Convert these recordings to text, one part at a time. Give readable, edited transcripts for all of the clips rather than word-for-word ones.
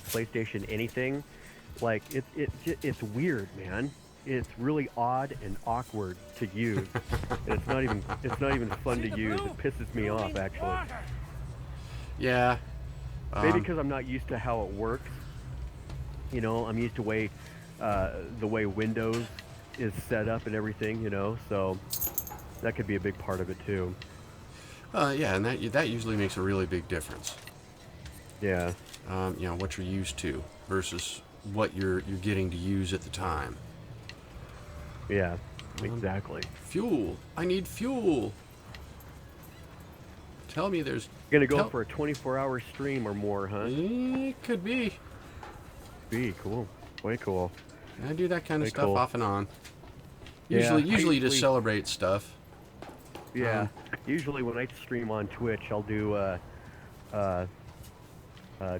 PlayStation anything, like it's weird, man. It's really odd and awkward to use, and it's not even fun to use. It pisses me off actually. Yeah. Maybe because I'm not used to how it works. You know, I'm used to the way Windows is set up and everything. You know, so that could be a big part of it too. Yeah, and that usually makes a really big difference. Yeah. You know, what you're used to versus what you're getting to use at the time. Yeah, exactly. Fuel. I need fuel. Tell me there's... You're gonna go for a 24-hour stream or more, huh? Could be. Cool. Way cool. I do that kind of stuff off and on. Yeah, Usually to celebrate stuff. Yeah. Usually when I stream on Twitch, I'll do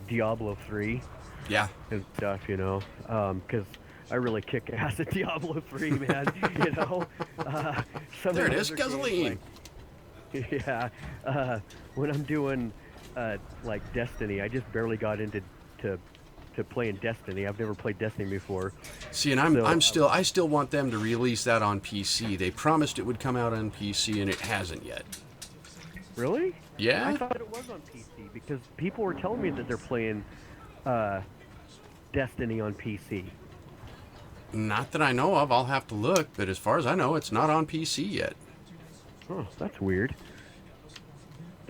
Diablo 3. Yeah. And stuff, you know, because I really kick ass at Diablo 3, man. You know, there it is, gasoline. Yeah. When I'm doing like Destiny, I just barely got into playing Destiny. I've never played Destiny before. See, and I still want them to release that on PC. They promised it would come out on PC, and it hasn't yet. Really? Yeah. I thought it was on PC because people were telling me that they're playing Destiny on PC. Not that I know of. I'll have to look, but as far as I know, it's not on PC yet. Oh, that's weird.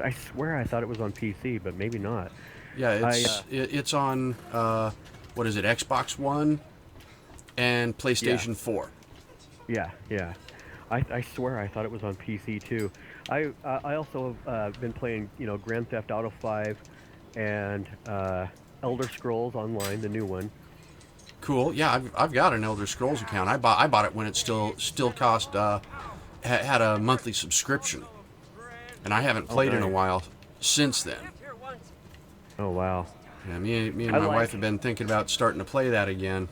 I swear I thought it was on PC, but maybe not. Yeah, it's on, what is it, Xbox One and PlayStation 4. Yeah. I swear I thought it was on PC too. I also have been playing, you know, Grand Theft Auto 5 and Elder Scrolls Online, the new one. Cool. Yeah, I've got an Elder Scrolls account. I bought it when it still cost had a monthly subscription, and I haven't played in a while since then. Oh wow. Yeah, me and my wife have been thinking about starting to play that again.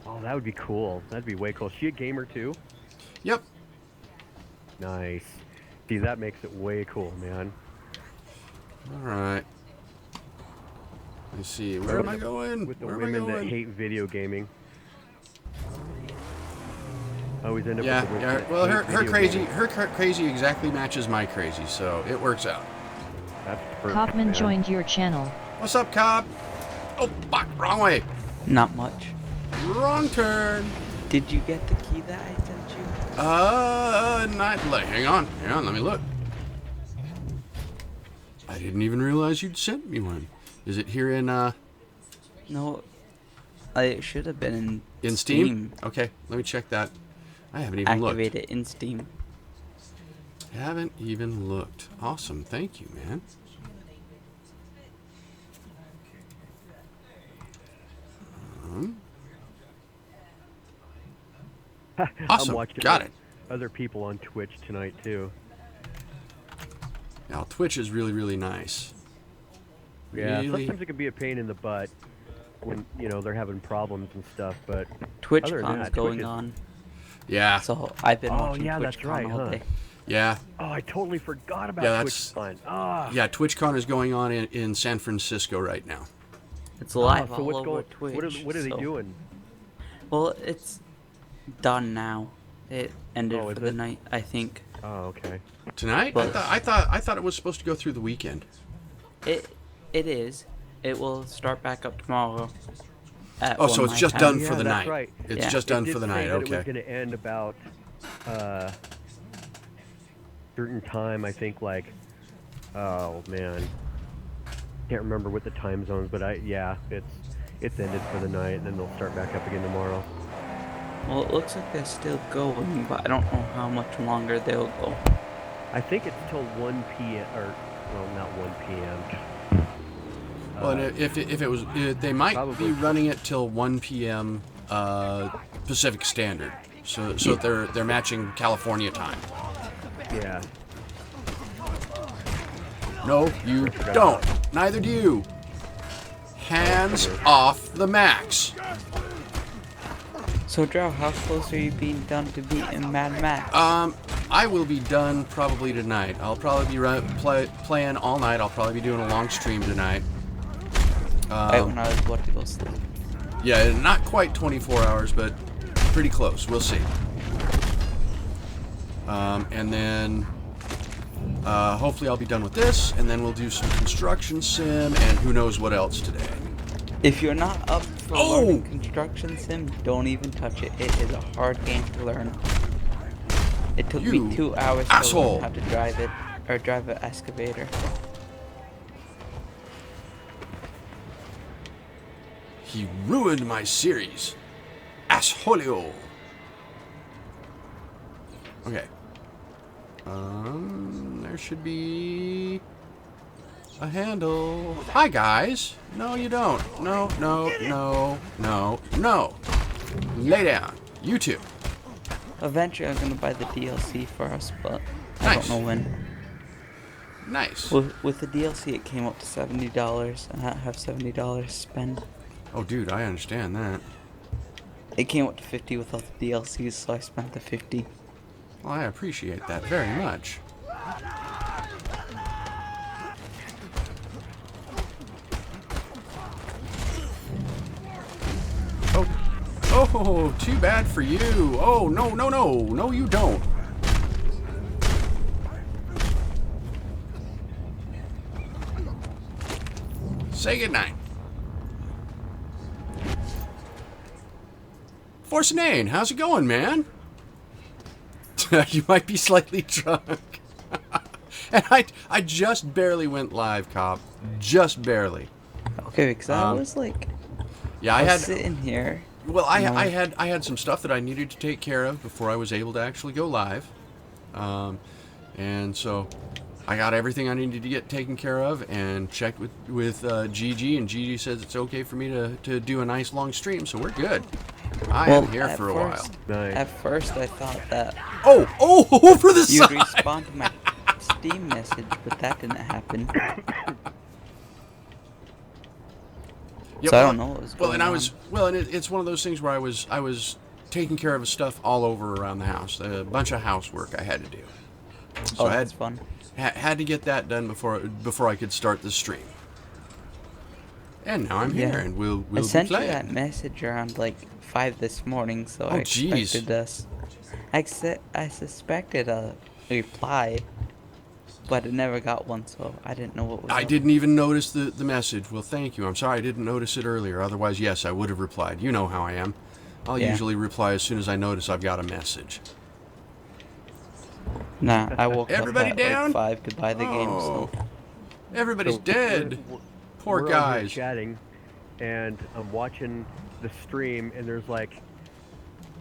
Oh, that would be cool. That'd be way cool. Is she a gamer too? Yep. Nice. See, that makes it way cool, man. All right. Let's see. Where am I going? With the women that hate video gaming. Always end up with the women that well, hate her video crazy exactly matches my crazy, so it works out. That's perfect, Kaufman man. joined your channel. What's up, Cobb? Oh, fuck, wrong way. Not much. Wrong turn. Did you get the key that I sent you? Hang on, let me look. I didn't even realize you'd sent me one. Is it here in, No, it should have been in Steam? Okay, let me check that. I haven't even looked. Activate it in Steam. Haven't even looked. Awesome, thank you, man. Awesome, I'm watching got it. other people on Twitch tonight too. Now, Twitch is really, really nice. Yeah, Really? sometimes it can be a pain in the butt when, you know, they're having problems and stuff, but TwitchCon is going on. Yeah. So I've been watching yeah, that's TwitchCon right, all huh? day. Yeah. Oh, I totally forgot about Yeah, TwitchCon. Ah. Yeah, TwitchCon is going on in San Francisco right now. It's live so all what's over going? Twitch. What are they so- doing? Well, it's done now. It ended Oh, is for the it? night, I think. Oh, okay. Tonight? But- I thought it was supposed to go through the weekend. It is. It will start back up tomorrow. Oh, so it's just done for the that's night. right. It's Yeah. just done for the night. It was Okay. going to end about certain time. I think like, oh man, can't remember what the time zones, but it's ended for the night, and then they'll start back up again tomorrow. Well, it looks like they're still going, but I don't know how much longer they'll go. I think it's till 1 p.m. or well, not 1 p.m. Well, and if it was, they might Probably. be running it till 1 p.m. Pacific Standard, so they're matching California time. Yeah. No, you don't. Neither do you. Hands off the max. So, Joe, how close are you being done to beating Mad Max? I will be done probably tonight. I'll probably be playing all night. I'll probably be doing a long stream tonight. Right when I was about to go sleep. Yeah, not quite 24 hours, but pretty close. We'll see. And then hopefully I'll be done with this, and then we'll do some construction sim and who knows what else today. If you're not up for learning construction sim, don't even touch it. It is a hard game to learn. It took me 2 hours to learn how to drive it, or drive an excavator. He ruined my series. Assholio. Okay. There should be a handle. Hi, guys. No, you don't. No, no, no, no, no. Lay down. You two. Eventually, I'm gonna buy the DLC for us, but I Nice. don't know when. Nice. With the DLC, it came up to $70, and I don't have $70 to spend. Oh, dude, I understand that. It came up to 50 without the DLCs, so I spent the 50. Well, I appreciate that very much. Oh, too bad for you. Oh, no, no, no. No, you don't. Say goodnight. Forcinane, how's it going, man? You might be slightly drunk. And I just barely went live, Cop. Just barely. Okay, because I was like, Yeah, I was sitting here. Well, I had some stuff that I needed to take care of before I was able to actually go live, and so I got everything I needed to get taken care of and checked with Gigi, and Gigi says it's okay for me to do a nice long stream, so we're good. I am here for a while. Nice. At first, I thought that Oh, for the you'd side. respond to my Steam message, but that didn't happen. Yeah, So I don't know what was going on. It's one of those things where I was taking care of stuff all over around the house, a bunch of housework I had to do. So I that's fun. had to get that done before I could start the stream. And now I'm here, and we'll I be sent you playing. that message around like 5 this morning, so Oh, I jeez. expected us. I suspected a reply, but I never got one, so I didn't know what was I up. didn't even notice the message. Well, thank you. I'm sorry I didn't notice it earlier. Otherwise, yes, I would have replied. You know how I am. I'll Yeah. usually reply as soon as I notice I've got a message. Nah, I woke Everybody up at down? like 5 to buy the game, so... Everybody's So dead. Poor we're on here guys. chatting, and I'm watching the stream, and there's like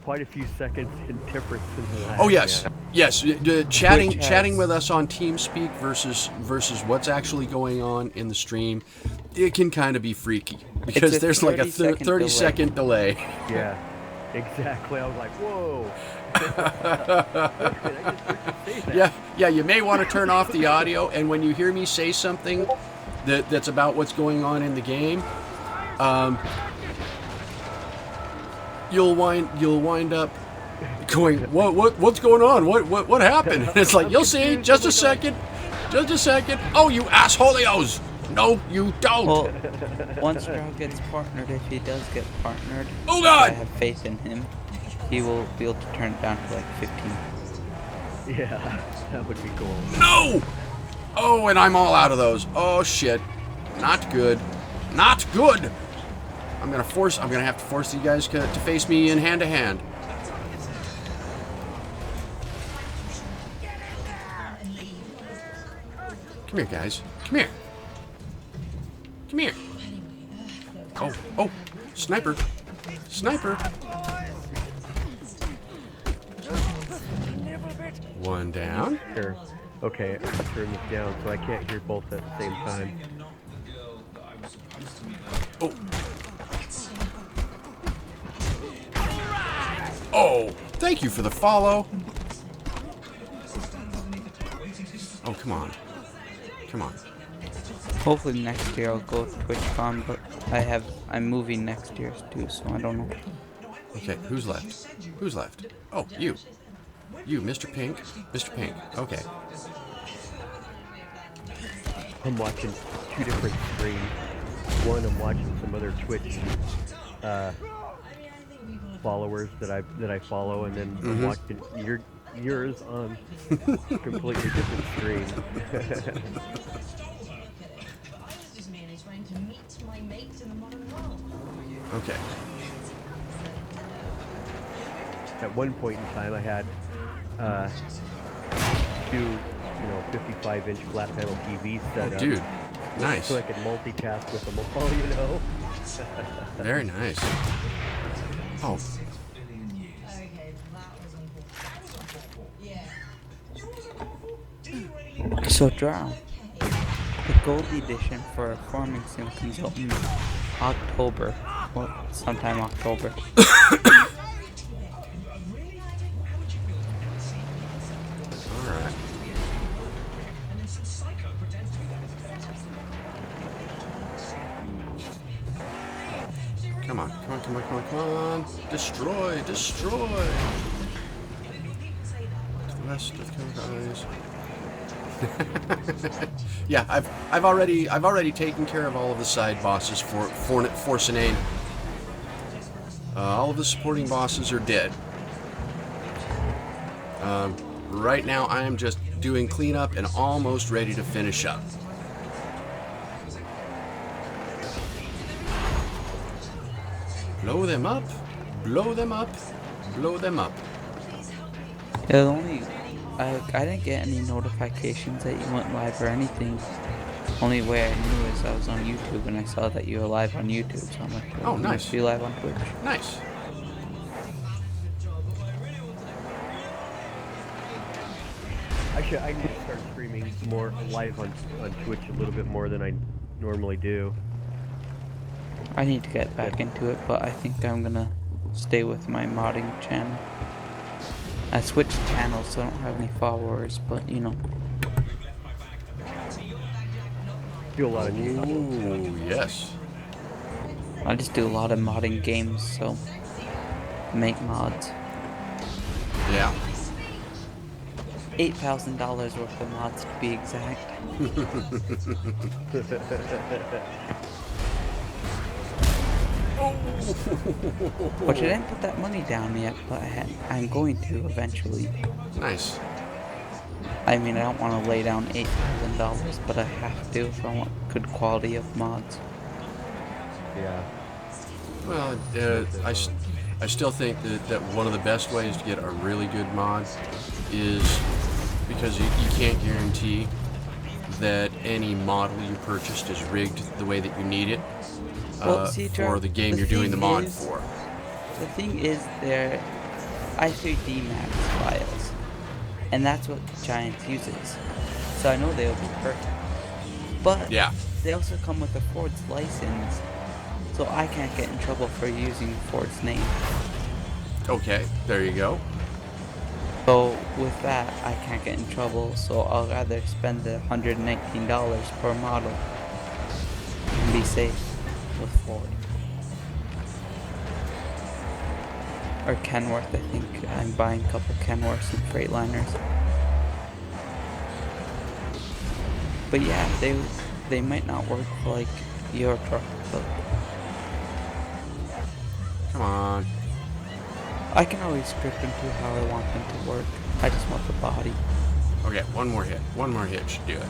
quite a few seconds in difference in the lag. Oh yes, yes. Chatting Twitch has- chatting with us on TeamSpeak versus what's actually going on in the stream, it can kind of be freaky because It's a there's like a 30-second 30-second delay. Yeah, exactly. I was like, whoa. Yeah. You may want to turn off the audio, and when you hear me say something that's about what's going on in the game, you'll wind up going, what's going on? What happened? And it's like, you'll see. Just a second. Oh, you assholios! No, you don't. Well, once Drow gets partnered, if he does get partnered, Oh, God! I have faith in him. He will be able to turn it down to like 15. Yeah, that would be cool. No! Oh, and I'm all out of those. Oh shit. Not good. Not good. I'm gonna have to force you guys to face me in hand to hand. Come here, guys. Come here. Come here. Oh, sniper. Sniper. One down. Sure. Okay, I'll turn this down so I can't hear both at the same time. Oh. Oh, thank you for the follow. Oh, come on. Come on. Hopefully next year I'll go to TwitchCon, but I'm moving next year too, so I don't know. Okay, who's left? Who's left? Oh, you. You, Mr. Pink. Mr. Pink. Okay. I'm watching two different screens. one, I'm watching some other Twitch followers that I follow, and then I'm watching yours on completely different screen. Okay. At one point in time, I had two, 55-inch flat panel TVs set up. Dude, nice. So I could multitask with them all, Very nice. Oh. So Drow, the gold edition for Farming Sim comes out in October. Well, sometime October. Alright. Come on, come on, come on, come on, come on. Destroy, destroy. To the west of Kogai's. Yeah, I've already taken care of all of the side bosses for Sinane. All of the supporting bosses are dead. Right now I am just doing cleanup and almost ready to finish up. Blow them up, blow them up, blow them up. Yeah, I didn't get any notifications that you went live or anything. Only way I knew is I was on YouTube and I saw that you were live on YouTube. So I'm like, oh, nice. Must be live on Twitch. Nice. Actually, I need to start streaming more live on Twitch a little bit more than I normally do. I need to get back into it, but I think I'm gonna stay with my modding channel. I switched channels, so I don't have any followers, but you know. Do a lot of new stuff. Ooh, yes. I just do a lot of modding games, so make mods. Yeah. $8,000 worth of mods to be exact. Which I didn't put that money down yet, but I'm going to eventually. Nice. I mean, I don't want to lay down $8,000, but I have to if I want good quality of mods. Yeah. Well, I still think that one of the best ways to get a really good mod is because you can't guarantee that any model you purchased is rigged the way that you need it for the game you're doing the mod for. The thing is, they're i3D Max files, and that's what Giants uses. So I know they'll be perfect. But yeah, they also come with a Ford's license, so I can't get in trouble for using Ford's name. Okay, there you go. So with that, I can't get in trouble, so I'll rather spend the $119 per model and be safe with Ford. Or Kenworth, I think. I'm buying a couple Kenworths and Freightliners. But yeah, they might not work for like your truck, but come on. I can always script them to how I want them to work. I just want the body. Okay, one more hit. One more hit should do it.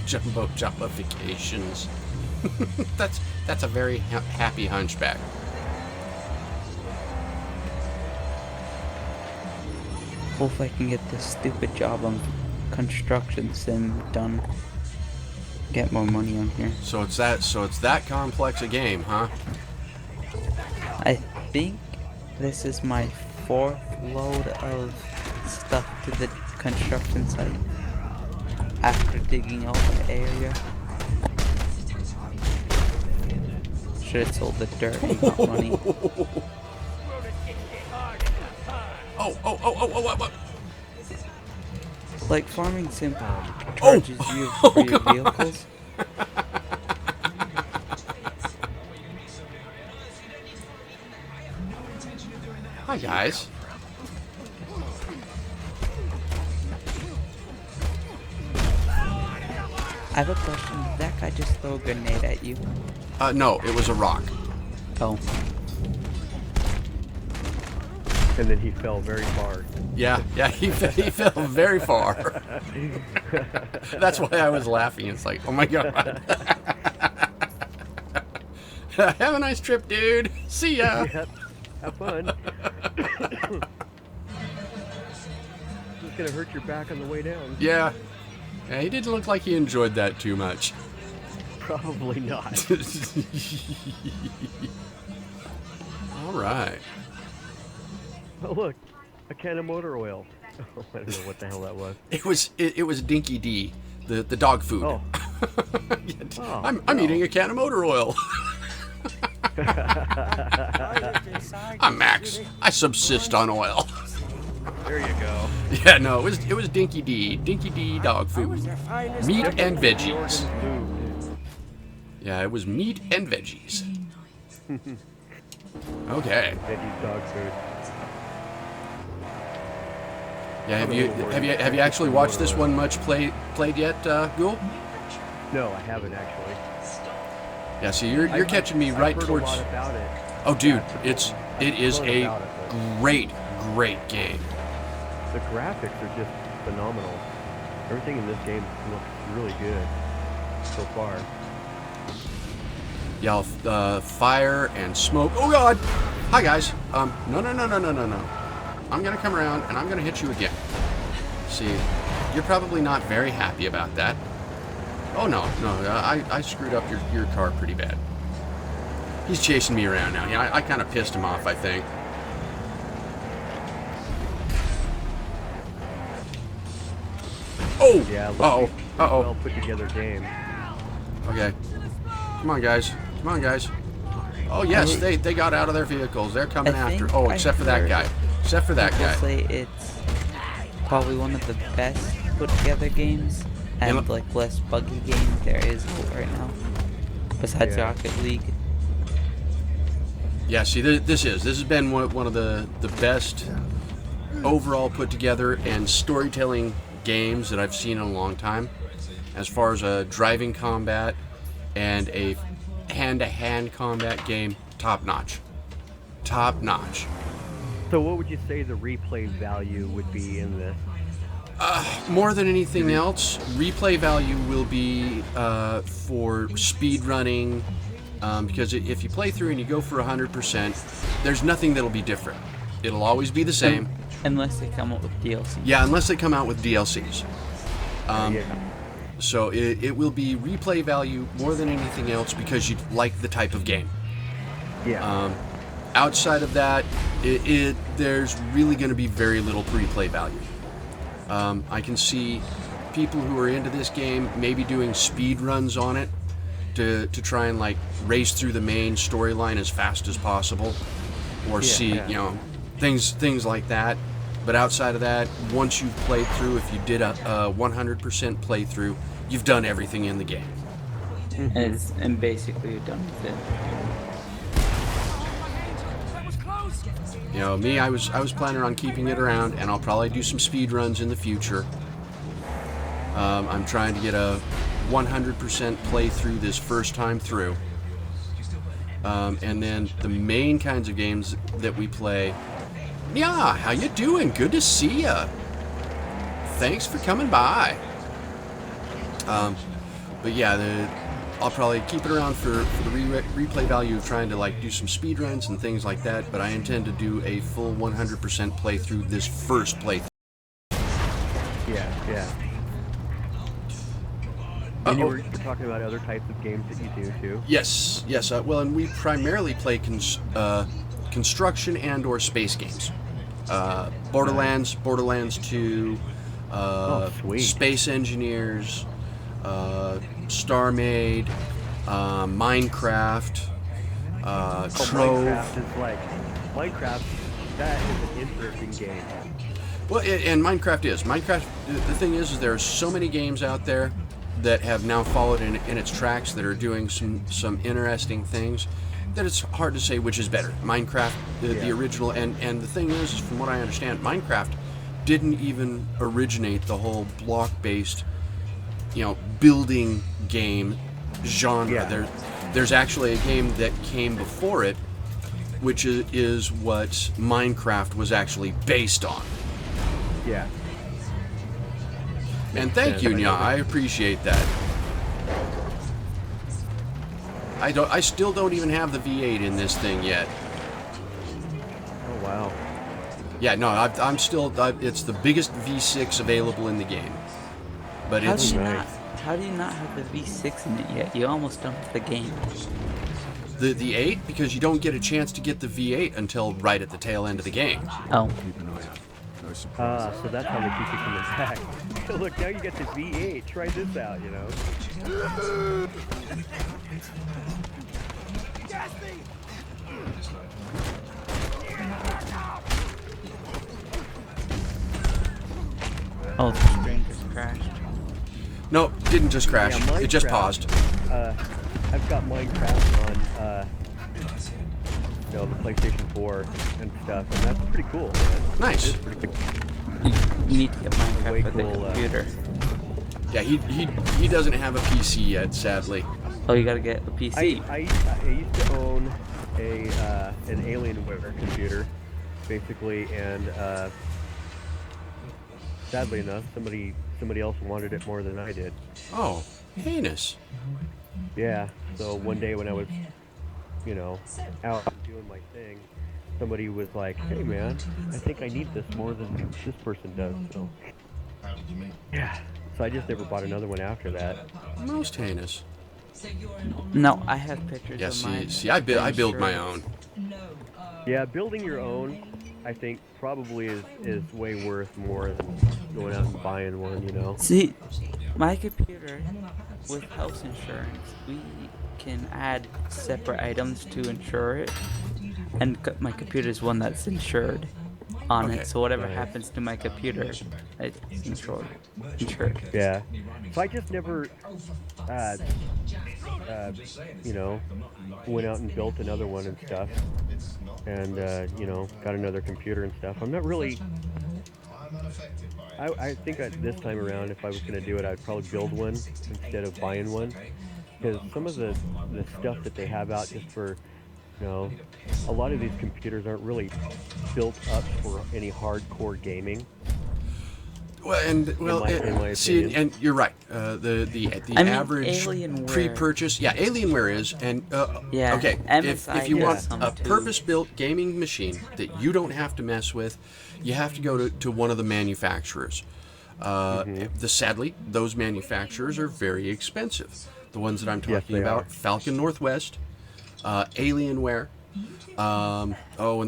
Jumbo jumbifications. that's a very happy hunchback. Hopefully I can get this stupid job on construction sim done. Get more money on here. So it's that complex a game, huh? I think this is my 4th load of stuff to the construction site after digging out the area. Should have sold the dirt and got money. Oh. Like Farming Sim charges you for your vehicles. Hi, guys. I have a question. Did that guy just throw a grenade at you? No, it was a rock. Oh. And then he fell very far. Yeah, he fell very far. That's why I was laughing. It's like, oh my god. Have a nice trip, dude. See ya. Yep. Have fun. It's gonna hurt your back on the way down. Yeah. Yeah, he didn't look like he enjoyed that too much. Probably not. All right. Oh look, a can of motor oil. Oh, I don't know what the hell that was. It was Dinky D, the dog food. Oh. I'm no. eating a can of motor oil. I'm Max. I subsist on oil. There you go. Yeah, no, it was Dinky D dog food. Meat and veggies. Food. Yeah, it was meat and veggies. Okay. Veggies, dog food. Yeah, have you actually watched this one much played yet, Ghoul? No, I haven't actually. Yeah, see, you're catching me right I've heard towards. a lot about it. Oh, dude, Yeah, it is I've a heard about it, but great game. the graphics are just phenomenal. Everything in this game looks really good so far. Yeah, fire and smoke. Oh God! Hi guys. No. I'm gonna come around and I'm gonna hit you again. See, you're probably not very happy about that. Oh no, I screwed up your car pretty bad. He's chasing me around now. Yeah, I kind of pissed him off, I think. Oh! Yeah, Uh-oh. Uh-oh. well put together game. Okay. Come on, guys. Come on, guys. Oh, yes, they got out of their vehicles. They're coming I after. think Oh, I except for that heard guy. Except for that People guy. say it's probably one of the best put together games and And- like less buggy game there is right now. Besides Yeah. Rocket League. Yeah, see, this has been one of the best overall put together and storytelling games that I've seen in a long time. As far as a driving combat and a hand-to-hand combat game, top notch. Top notch. So what would you say the replay value would be in this? More than anything else, replay value will be for speed running, because if you play through and you go for 100%, there's nothing that'll be different. It'll always be the same. Unless they come up with DLC. Yeah, unless they come out with DLCs. Yeah. So it will be replay value more than anything else because you like the type of game. Yeah. Outside of that, there's really going to be very little replay value. I can see people who are into this game maybe doing speed runs on it to try and like race through the main storyline as fast as possible, or Yeah. things like that. But outside of that, once you've played through, if you did a 100% playthrough, you've done everything in the game. And basically you're done with it. You know, me, I was planning on keeping it around, and I'll probably do some speed runs in the future. I'm trying to get a 100% playthrough this first time through. And then the main kinds of games that we play. Yeah, how you doing? Good to see ya. Thanks for coming by. But yeah, I'll probably keep it around for the replay value of trying to like do some speed runs and things like that. But I intend to do a full 100% playthrough this first playthrough. Yeah. And you were talking about other types of games that you do too. Yes. Well, and we primarily play construction and/or space games. Borderlands 2, sweet. Space Engineers, StarMade, Minecraft, Trove. Minecraft. That is an interesting game. Well, and Minecraft is. The thing is there are so many games out there that have now followed in its tracks that are doing some interesting things that it's hard to say which is better, Minecraft, the Yeah. original, and the thing is, from what I understand, Minecraft didn't even originate the whole block-based, building game genre. Yeah. There's actually a game that came before it, which is what Minecraft was actually based on. Yeah. And thank you, Nya. I appreciate that. I still don't even have the V8 in this thing yet. Oh wow. Yeah, no, I'm still. It's the biggest V6 available in the game, but How it's do you nice. not? How do you not have the V6 in it yet? You almost dumped the game. the 8 because you don't get a chance to get the V8 until right at the tail end of the game. Oh. So that's how they keep it coming back. Look, now you get the V8. Try this out, Oh, the screen just crashed. No, didn't just crash. Yeah, It just Minecraft. paused. I've got Minecraft on, the PlayStation 4 and stuff, and that's pretty cool, man. Nice. It's pretty cool. You need to get Minecraft Way with the cool, computer. Yeah, he doesn't have a PC yet, sadly. Oh, you gotta get a PC. I used to own an Alienware computer, basically, and sadly enough, somebody else wanted it more than I did. Oh, heinous. Yeah. So one day when I was, out doing my thing, somebody was like, "Hey, man, I think I need this more than this person does." So yeah. So I just never bought another one after that. Most heinous. No, I have pictures Yeah, of mine. see, I build my own. Yeah, building your own, I think, probably is way worth more than going out and buying one. See, my computer, with house insurance, we can add separate items to insure it. And my computer is one that's insured on Okay. it, so whatever Nice. happens to my computer, it's insured. Yeah. So I just never, went out and built another one and stuff, and got another computer and stuff. I'm not really. I think this time around, if I was going to do it, I'd probably build one instead of buying one, because some of the stuff that they have out just for, a lot of these computers aren't really built up for any hardcore gaming. Well, in my see, opinion. and you're right. The I mean, average Alienware- pre-purchase, yeah, Alienware is, and Yeah, okay, MSI if you does want some a too. purpose-built gaming machine that you don't have to mess with, you have to go to one of the manufacturers. Sadly, those manufacturers are very expensive. The ones that I'm Yes, talking they about, are. Falcon Northwest, Alienware. And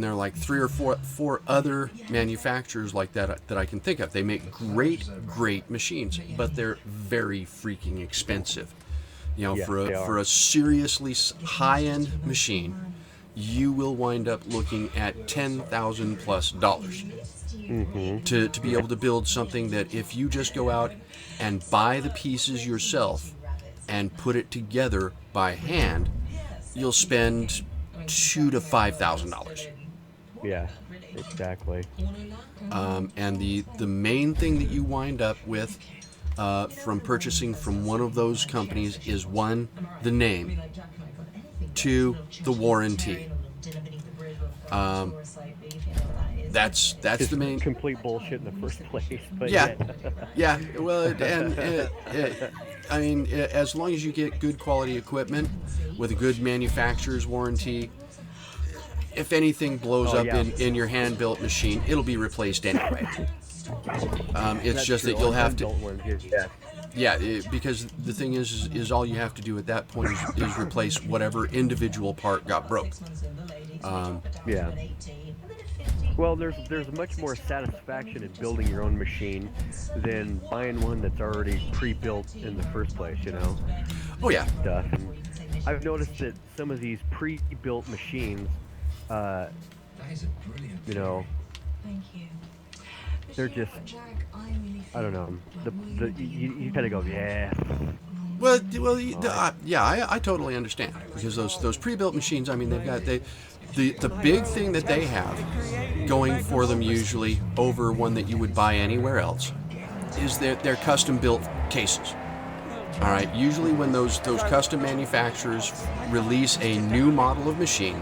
there are like 3 or 4 other manufacturers like that I can think of. They make great machines, but they're very freaking expensive. Yes, they are. For a seriously high-end machine, you will wind up looking at $10,000+ to be able to build something that if you just go out and buy the pieces yourself and put it together by hand, you'll spend $2,000 to $5,000. Yeah, exactly. And the main thing that you wind up with from purchasing from one of those companies is 1, the name, 2, the warranty. That's It's the main. complete bullshit in the first place. But Yeah, yeah. Well, I mean, as long as you get good quality equipment with a good manufacturer's warranty, if anything blows Oh, up yeah. in your hand-built machine, it'll be replaced anyway. It's That's just true. that you'll On have to. unbuilt ones, yeah. Yeah, because the thing is all you have to do at that point is replace whatever individual part got broke. Yeah. Well, there's much more satisfaction in building your own machine than buying one that's already pre-built in the first place, Oh yeah, stuff. And I've noticed that some of these pre-built machines, they're just, I don't know, you kind of go, yeah, Yeah, I totally understand, because those pre-built machines. I mean, the big thing that they have going for them usually over one that you would buy anywhere else is their custom built cases. All right. Usually, when those custom manufacturers release a new model of machine,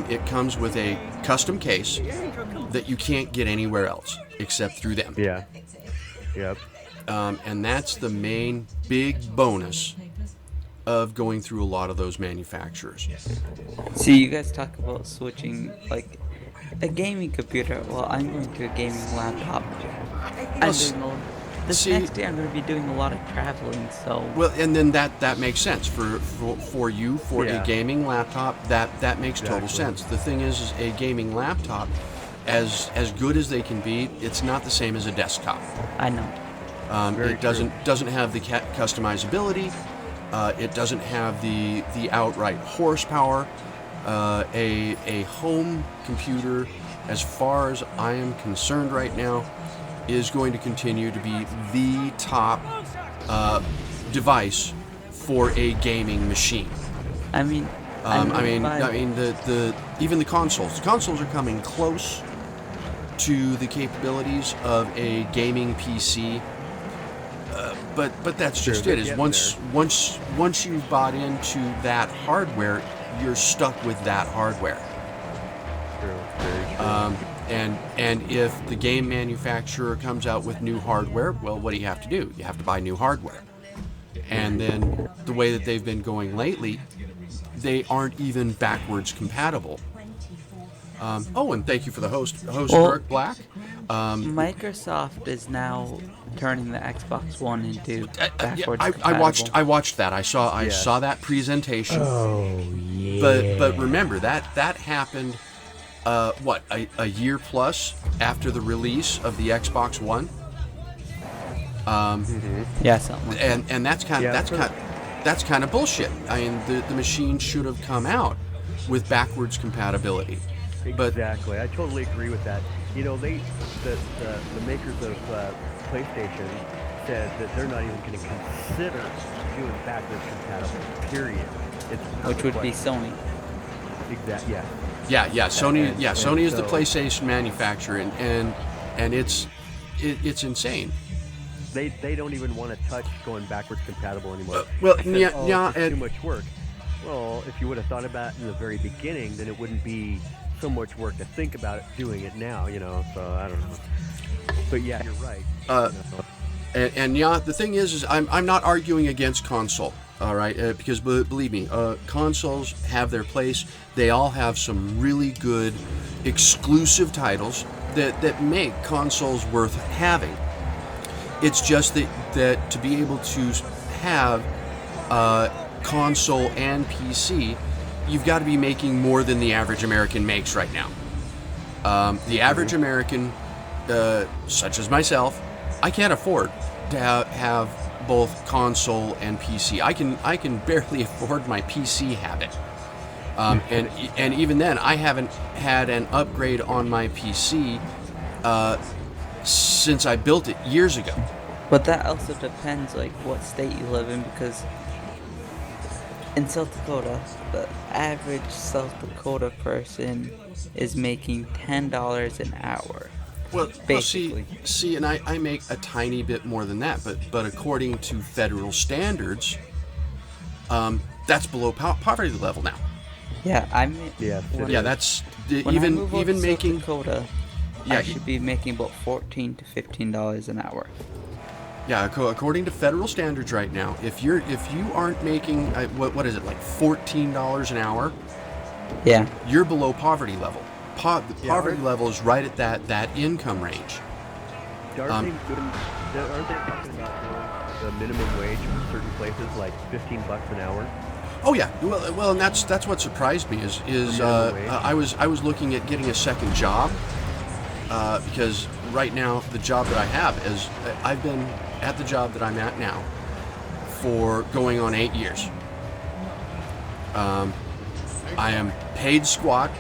it comes with a custom case that you can't get anywhere else except through them. Yeah. Yep. And that's the main big bonus of going through a lot of those manufacturers. See, you guys talk about switching, like, a gaming computer. Well, I'm going to a gaming laptop. This next year I'm going to be doing a lot of traveling, so... Well, and then that makes sense. For you, a gaming laptop, that makes total sense. The thing is a gaming laptop, as good as they can be, it's not the same as a desktop. I know. It doesn't have the customizability. It doesn't have the outright horsepower. A home computer, as far as I am concerned right now, is going to continue to be the top device for a gaming machine. I mean, even the consoles. The consoles are coming close to the capabilities of a gaming PC. But that's just it. Is once you've bought into that hardware, you're stuck with that hardware. True. Very true. And if the game manufacturer comes out with new hardware, well, what do you have to do? You have to buy new hardware. And then the way that they've been going lately, they aren't even backwards compatible. And thank you for the host, Eric Black. Microsoft is now turning the Xbox One into backwards compatible. I watched that. I saw that presentation. Oh yeah. But remember that happened. A year plus after the release of the Xbox One. Yeah, something like that. And that's kind of bullshit. I mean, the machine should have come out with backwards compatibility. Exactly. I totally agree with that. You know, the makers of PlayStation said that they're not even going to consider doing backwards compatible. Period. Which would be Sony. Exactly. Yeah. Sony is the PlayStation manufacturer, and it's insane. They don't even want to touch going backwards compatible anymore. It's too much work. Well, if you would have thought about it in the very beginning, then it wouldn't be so much work to think about it doing it now. So I don't know. But yeah, you're right. The thing is I'm not arguing against console. All right, because believe me, consoles have their place. They all have some really good exclusive titles that make consoles worth having. It's just that to be able to have console and PC, you've got to be making more than the average American makes right now. The average American, such as myself, I can't afford to have both console and PC. I can barely afford my PC habit, and even then, I haven't had an upgrade on my PC since I built it years ago. But that also depends, like, what state you live in, because in South Dakota, the average South Dakota person is making $10 an hour. Well, see, and I make a tiny bit more than that, but according to federal standards, that's below poverty level now. Yeah, that's when even I move over to making South Dakota, I should be making about $14 to $15 an hour. Yeah, according to federal standards right now, if you aren't making what is it, like $14 an hour? Yeah, you're below poverty level. The poverty level is right at that income range. Aren't they talking about the minimum wage in certain places, like $15 an hour? Oh yeah, well, and that's what surprised me is I was looking at getting a second job because right now the job that I have is I've been at the job that I'm at now for going on 8 years. I am paid squat.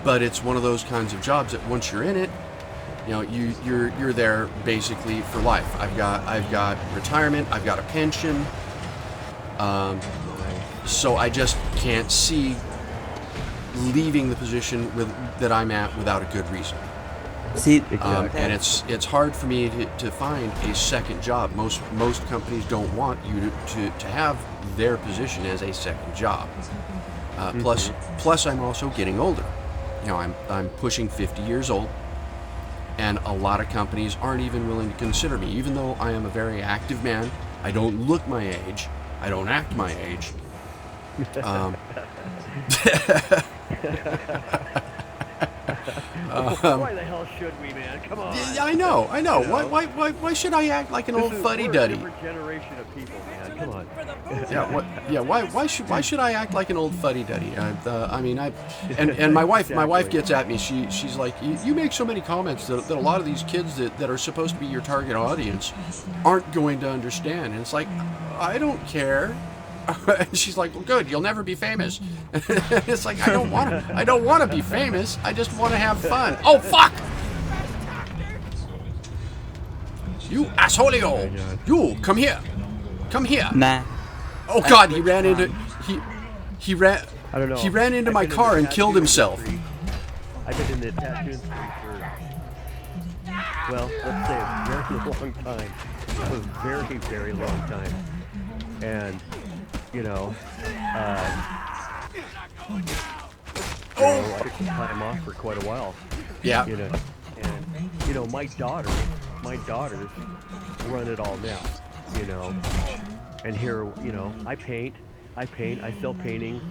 But it's one of those kinds of jobs that once you're in it, You know, you're there basically for life. I've got retirement. I've got a pension. So I just can't see leaving the position that I'm at without a good reason. See, and it's hard for me to find a second job. Most companies don't want you to have their position as a second job. Plus, I'm also getting older. You know, I'm pushing 50 years old, and a lot of companies aren't even willing to consider me, even though I am a very active man. I don't look my age. I don't act my age. Why the hell should we, man? Come on. I know. Why should I act like an old fuddy-duddy? We're a different generation of people, man. Come on. Why should I act like an old fuddy-duddy? And my wife gets at me. She's like, you make so many comments that a lot of these kids that are supposed to be your target audience aren't going to understand. And it's like, I don't care. And she's like, well, good, you'll never be famous. It's like, I don't want to be famous. I just want to have fun. Oh, fuck! You assholeo! You, come here. Come here. Nah. Oh, God, he ran into I don't know. He ran into my car and killed himself. I've been in the tattoo industry for, well, let's say a very long time. A very, very long time. And, you know, I took some time off for quite a while. Yeah. You know, and, you know, my daughters run it all now, you know. And here, you know, I paint, I sell paintings,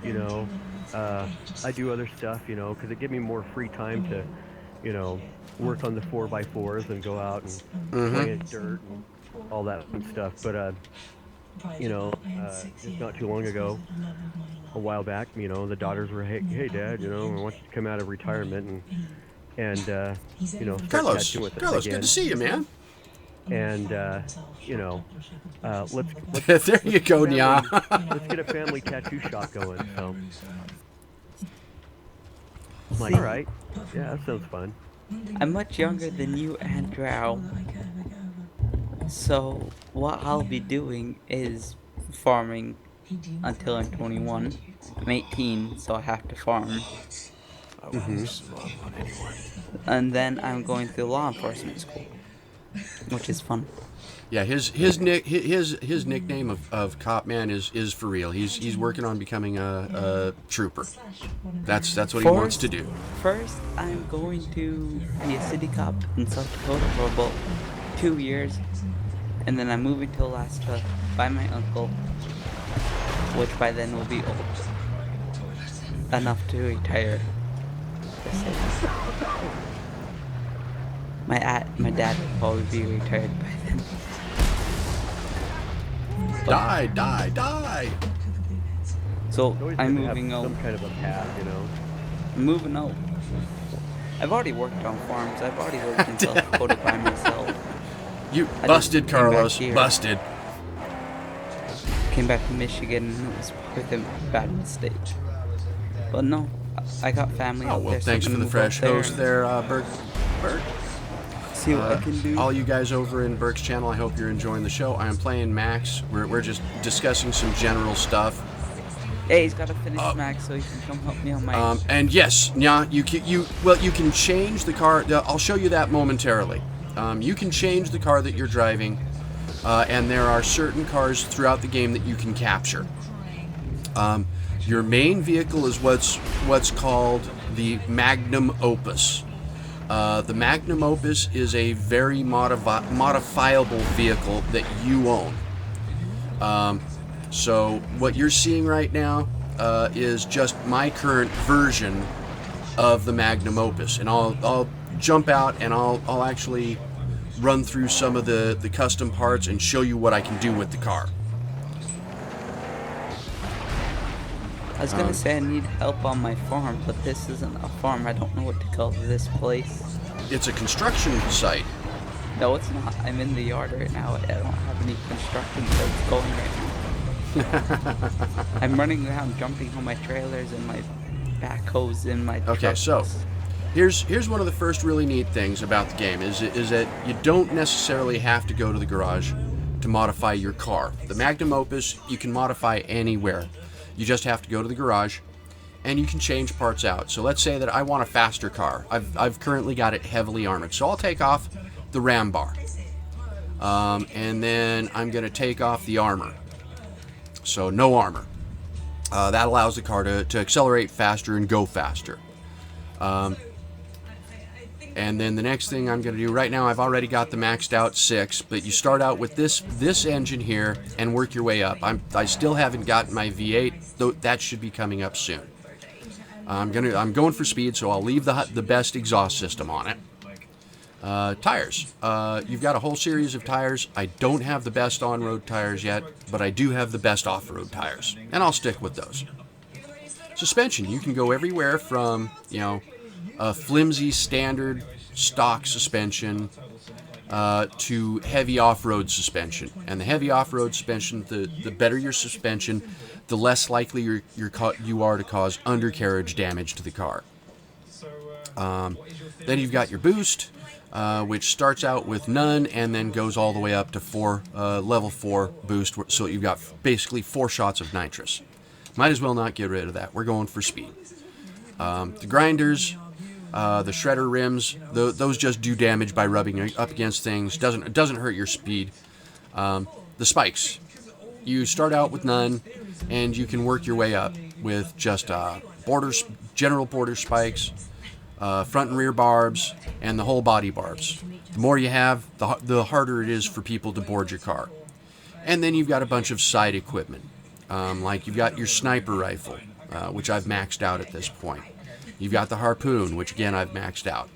you know, I do other stuff, you know, because it gives me more free time to, you know, work on the 4x4s and go out and play in dirt and all that fun stuff. But, you know, just not too long ago, a while back, you know, the daughters were, hey Dad, you know, I want you to come out of retirement and you know, start tattooing with us Carlos, again. good to see you, man. And, you know, let's there you go, Nya. let's get a family tattoo shop going. So, I'm like, all right, yeah, that sounds fun. I'm much younger than you and Drow. So what I'll be doing is farming until I'm 21. I'm 18, so I have to farm. And then I'm going through law enforcement school, which is fun. Yeah, his nickname of Cop Man is for real. He's working on becoming a trooper. That's what he wants to do. First, I'm going to be a city cop in South Dakota for about 2 years, and then I'm moving to Alaska by my uncle, which by then will be old enough to retire. My dad will probably be retired by then. Die! Always So I'm good to have moving out. some kind of a path, you know. I'm moving out. I've already worked on farms. I've already worked in South Dakota by myself. You I busted, just came back Carlos. here. Busted. Came back to Michigan and it was with a bad mistake. But no, I got family Oh out well, there. thanks so for I'm the gonna move fresh out there host there, Bert. See what I can do. All you guys over in Burke's channel, I hope you're enjoying the show. I am playing Max. We're just discussing some general stuff. Hey, he's got to finish Max so he can come help me on my. And yes, Nya, you can change the car. I'll show you that momentarily. You can change the car that you're driving, and there are certain cars throughout the game that you can capture. Your main vehicle is what's called the Magnum Opus. The Magnum Opus is a very modifiable vehicle that you own. So what you're seeing right now is just my current version of the Magnum Opus, and I'll jump out and I'll actually run through some of the custom parts and show you what I can do with the car. I was gonna say I need help on my farm, but this isn't a farm. I don't know what to call this place. It's a construction site. No, it's not. I'm in the yard right now. I don't have any construction sites going right now. I'm running around jumping on my trailers and my backhoes and my trucks. Okay, so Here's one of the first really neat things about the game is that you don't necessarily have to go to the garage to modify your car. The Magnum Opus you can modify anywhere. You just have to go to the garage, and you can change parts out. So let's say that I want a faster car. I've currently got it heavily armored, so I'll take off the ram bar, and then I'm going to take off the armor. So no armor. That allows the car to accelerate faster and go faster. And then the next thing I'm going to do, right now I've already got the maxed out 6, but you start out with this engine here and work your way up. I still haven't gotten my V8, though that should be coming up soon. I'm going for speed, so I'll leave the best exhaust system on it. Tires. You've got a whole series of tires. I don't have the best on-road tires yet, but I do have the best off-road tires, and I'll stick with those. Suspension. You can go everywhere from, a flimsy standard stock suspension to heavy off-road suspension. And the heavy off-road suspension, the better your suspension, the less likely you are to cause undercarriage damage to the car. Then you've got your boost, which starts out with none and then goes all the way up to level 4 boost, so you've got basically 4 shots of nitrous. Might as well not get rid of that. We're going for speed. The grinders, the shredder rims, those just do damage by rubbing up against things. It doesn't hurt your speed. The spikes, you start out with none, and you can work your way up with just general border spikes, front and rear barbs, and the whole body barbs. The more you have, the harder it is for people to board your car. And then you've got a bunch of side equipment, like you've got your sniper rifle, which I've maxed out at this point. You've got the harpoon, which again I've maxed out.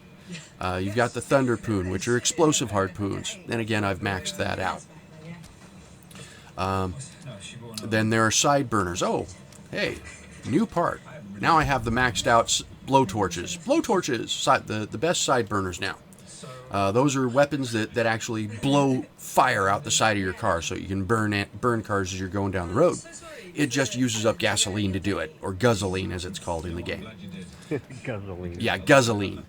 You've got the thunderpoon, which are explosive harpoons, and again I've maxed that out. Then there are side burners. Oh, hey, new part. Now I have the maxed out blowtorches. Blowtorches, the best side burners now. Those are weapons that actually blow fire out the side of your car, so you can burn cars as you're going down the road. It just uses up gasoline to do it, or guzzling as it's called in the game. Guzzling. Yeah, guzzling.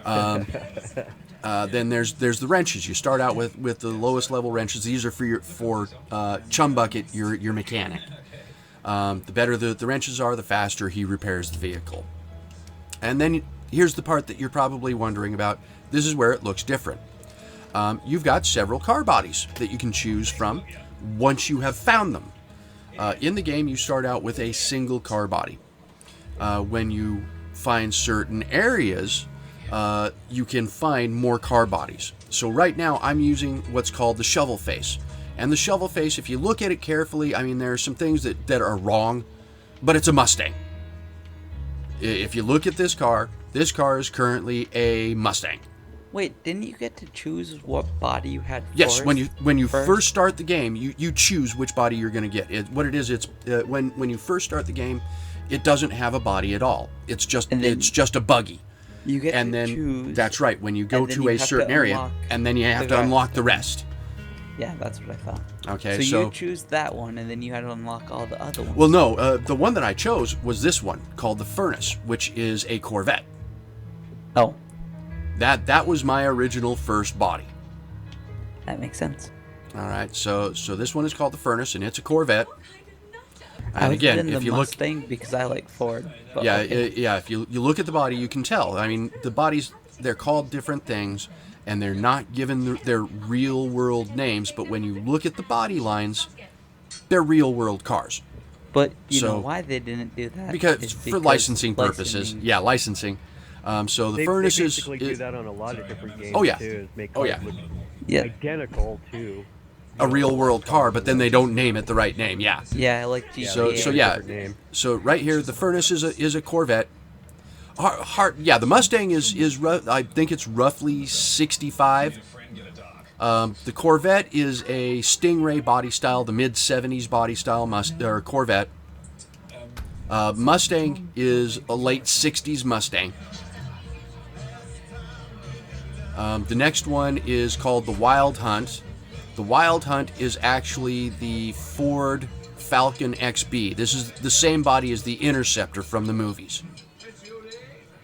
Then there's the wrenches. You start out with the lowest level wrenches. These are for Chum Bucket, your mechanic. The better the wrenches are, the faster he repairs the vehicle. And then here's the part that you're probably wondering about. This is where it looks different. You've got several car bodies that you can choose from once you have found them. In the game, you start out with a single car body. When you find certain areas, you can find more car bodies. So right now, I'm using what's called the shovel face. And the shovel face, if you look at it carefully, I mean, there are some things that are wrong, but it's a Mustang. If you look at this car is currently a Mustang. Wait, didn't you get to choose what body you had? Yes, when you first start the game, you choose which body you're going to get. When you first start the game, it doesn't have a body at all. It's just a buggy. You get and to then choose. That's right. When you go to a certain area, and then you have to unlock the rest. Yeah, that's what I thought. Okay, so you choose that one, and then you had to unlock all the other ones. Well, no, the one that I chose was this one called the Furnace, which is a Corvette. Oh. That was my original first body. That makes sense. All right, so this one is called the Furnace, and it's a Corvette. And again, if you Mustang look, because I like Ford. Yeah, okay. If you look at the body, you can tell. I mean, the bodies, they're called different things, and they're not given their real world names. But when you look at the body lines, they're real world cars. But you know why they didn't do that? Because for licensing purposes. Yeah, licensing. So the Furnace is... They basically do that on a lot of different games, too. Is make cars look identical to a real world car, but then they don't name it the right name. Yeah. Yeah, like GTA. So right here, the Furnace is a Corvette. The Mustang is I think it's roughly 65. The Corvette is a Stingray body style, the mid 70s body style Corvette. Mustang is a late 60s Mustang. The next one is called the Wild Hunt. The Wild Hunt is actually the Ford Falcon XB. This is the same body as the Interceptor from the movies.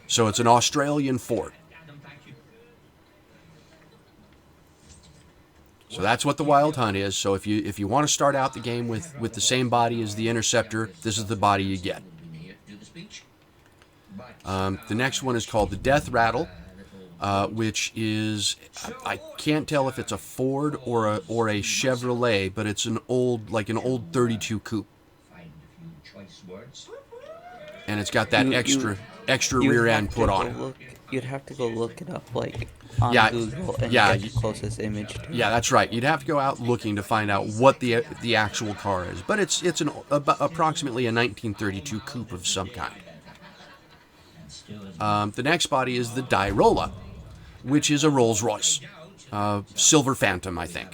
So it's an Australian Ford. So that's what the Wild Hunt is. So if you want to start out the game with the same body as the Interceptor, this is the body you get. The next one is called the Death Rattle, which is, I can't tell if it's a Ford or a Chevrolet, but it's an old 32 coupe, and it's got that extra rear end put on it. You'd have to go look it up, like, on Google and get the closest image to it. Yeah, that's right. You'd have to go out looking to find out what the actual car is. But it's approximately a 1932 coupe of some kind. The next body is the Dirola, which is a Rolls Royce. Silver Phantom, I think.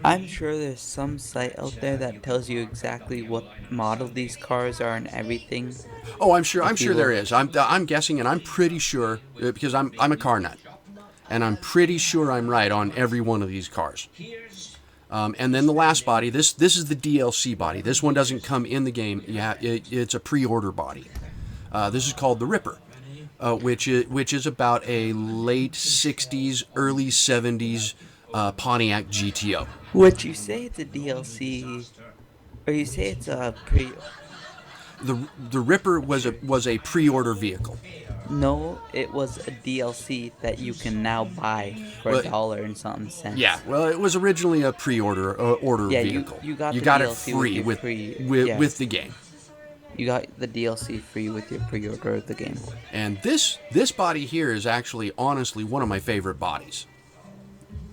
I'm sure there's some site out there that tells you exactly what model these cars are and everything. Oh, I'm sure there is. I'm guessing, and I'm pretty sure, because I'm a car nut, and I'm pretty sure I'm right on every one of these cars. And then the last body, this is the DLC body. This one doesn't come in the game. Yeah, it's a pre-order body. This is called the Ripper, which is about a late 60s, early 70s Pontiac GTO. Would you say it's a DLC, or you say it's a pre? The Ripper was a pre-order vehicle. No, it was a DLC that you can now buy for $1 and something cents. Yeah, well, it was originally a pre-order vehicle. You got it DLC free with the game. You got the DLC free with your pre-order of the game. And this body here is actually, honestly, one of my favorite bodies.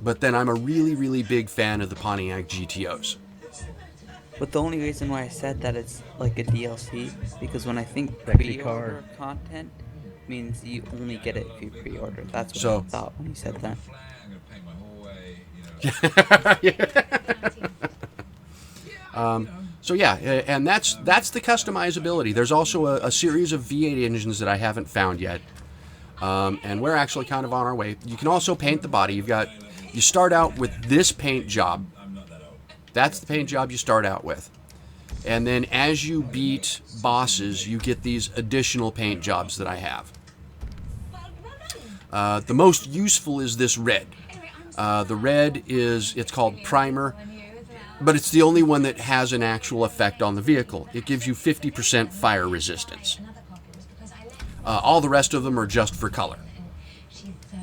But then I'm a really, really big fan of the Pontiac GTOs. But the only reason why I said that it's like a DLC, because when I think Sexy pre-order car. content means you only get it if you pre-order. That's what So- I thought when you said that. So yeah, and that's the customizability. There's also a series of V8 engines that I haven't found yet, and we're actually kind of on our way. You can also paint the body. You start out with this paint job. That's the paint job you start out with, and then as you beat bosses, you get these additional paint jobs that I have. The most useful is this red. The red it's called Primer. But it's the only one that has an actual effect on the vehicle. It gives you 50% fire resistance. All the rest of them are just for color.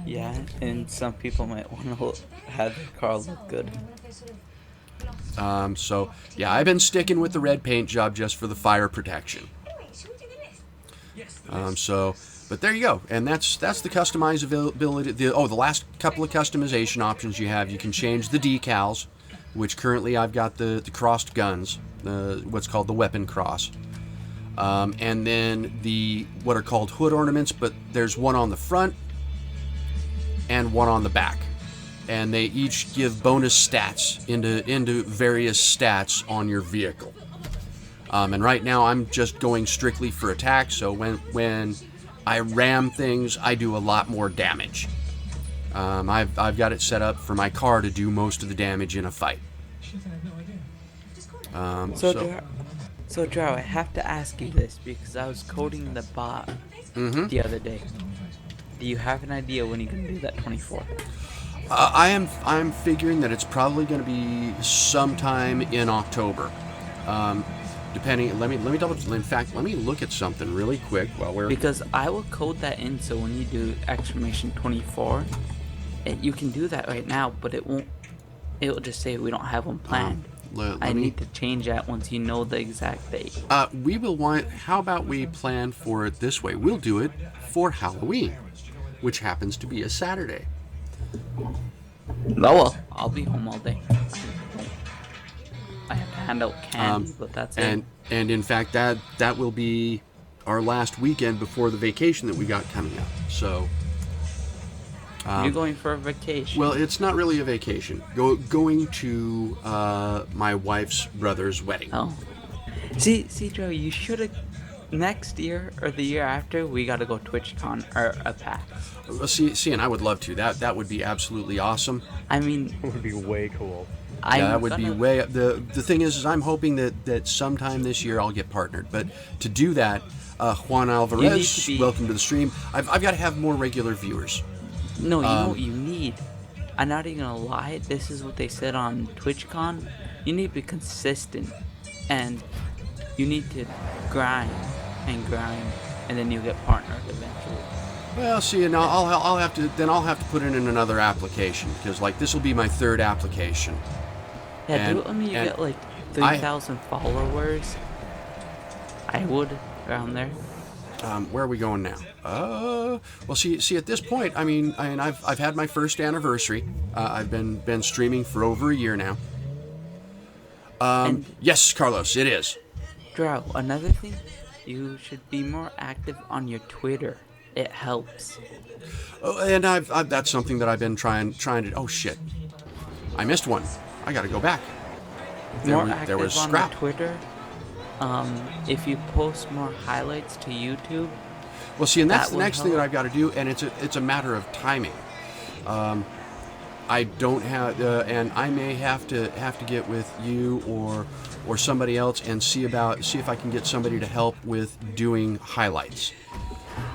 Yeah, and some people might want to have their car look good. So, yeah, I've been sticking with the red paint job just for the fire protection. But there you go. And that's the customizability. The last couple of customization options you have. You can change the decals, which currently I've got the crossed guns, what's called the weapon cross. And then what are called hood ornaments, but there's one on the front and one on the back. And they each give bonus stats into various stats on your vehicle. And right now I'm just going strictly for attack, so when I ram things, I do a lot more damage. I've got it set up for my car to do most of the damage in a fight. So Joe, I have to ask you this because I was coding the bot the other day. Do you have an idea when you can do that 24? I'm figuring that it's probably going to be sometime in October. Depending, let me double. In fact, let me look at something really quick while we're. Because I will code that in so when you do exclamation 24, you can do that right now, but it won't. It will just say we don't have one planned. I need to change that once you know the exact date. We will want. How about we plan for it this way? We'll do it for Halloween, which happens to be a Saturday. Oh well, I'll be home all day. I have to hand out candy, but that's it. And in fact, that will be our last weekend before the vacation that we got coming up. So. You're going for a vacation? Well, it's not really a vacation. Going to my wife's brother's wedding. Oh. See, Joe, you should have. Next year or the year after, we got to go TwitchCon or a PAX. See, and I would love to. That would be absolutely awesome. I mean, It would be way cool. Yeah, that would be way up. The thing is I'm hoping that sometime this year I'll get partnered. But to do that, Juan Alvarez, welcome to the stream. I've got to have more regular viewers. No, you know what you need? I'm not even gonna lie, this is what they said on TwitchCon. You need to be consistent, and you need to grind, and then you'll get partnered eventually. Well, see, and I'll have to put it in another application, because like this will be my third application. Yeah, do it when you get like 3,000 followers. I would around there. Where are we going now? Well, see, at this point, I mean, I've had my first anniversary. I've been streaming for over a year now. Yes, Carlos, it is. Drow, another thing, you should be more active on your Twitter. It helps. And that's something that I've been trying to. Oh shit! I missed one. I got to go back. There was scrap. On Twitter. If you post more highlights to YouTube. Well, see, and that's the next thing that I've got to do, and it's a matter of timing. I don't have, and I may have to get with you or somebody else and see if I can get somebody to help with doing highlights.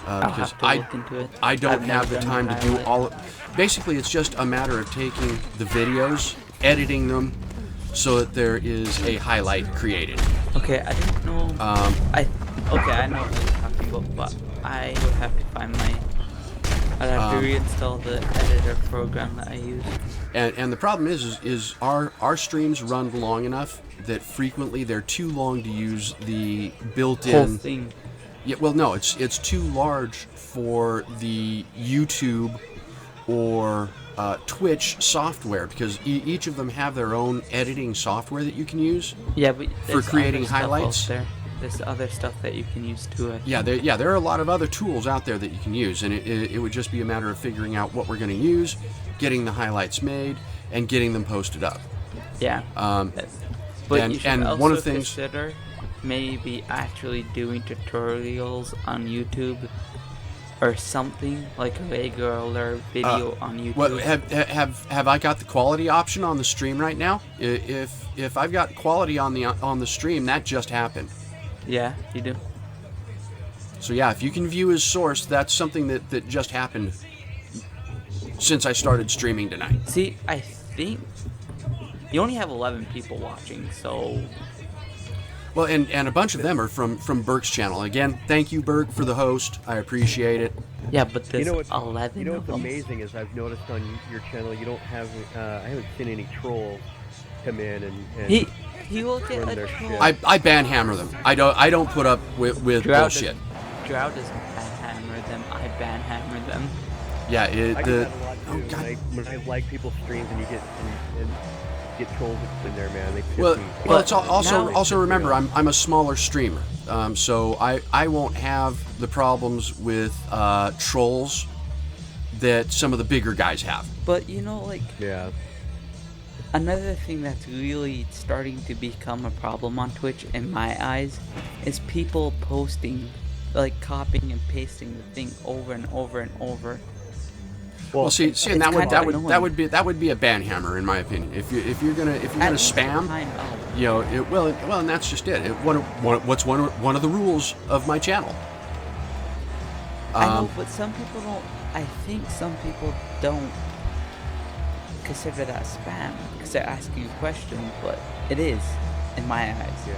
Because I don't have the time to do all. Basically, it's just a matter of taking the videos, editing them, so that there is a highlight created. Okay, I didn't know. I know what you're talking about, but I would have to find I'd have to reinstall the editor program that I use. And the problem is our streams run long enough that frequently they're too long to use the built-in whole thing. Yeah, well, no, it's too large for the YouTube or Twitch software, because each of them have their own editing software that you can use. Yeah, but for creating highlights. There's other stuff that you can use too. There are a lot of other tools out there that you can use, and it would just be a matter of figuring out what we're going to use, getting the highlights made, and getting them posted up. Yeah. But you should also one of the things consider maybe actually doing tutorials on YouTube or something, like a regular video on YouTube. Well, have I got the quality option on the stream right now? If I've got quality on the stream, that just happened. Yeah, you do. So yeah, if you can view as source, that's something that just happened since I started streaming tonight. See, I think you only have 11 people watching, so. Well, and a bunch of them are from Burke's channel. Again, thank you, Burke, for the host. I appreciate it. Yeah, but there's 11. You know what's amazing is I've noticed on your channel you don't have. I haven't seen any trolls come in and he will get a troll. I banhammer them. I don't put up with bullshit. Drow doesn't banhammer them. I banhammer them. Yeah, I do that a lot too. When I like people's streams and you get trolls in there, man. They piss me. Well, it's also remember I'm a smaller streamer, so I won't have the problems with trolls that some of the bigger guys have. But you know, like yeah. Another thing that's really starting to become a problem on Twitch, in my eyes, is people posting, like copying and pasting the thing over and over and over. Well, see, and that would be a banhammer, in my opinion. If you're gonna spam, you know, and that's just it. What's one of the rules of my channel? I know, but some people don't. I think some people don't consider that spam because they're asking a question, but it is, in my eyes. Yeah.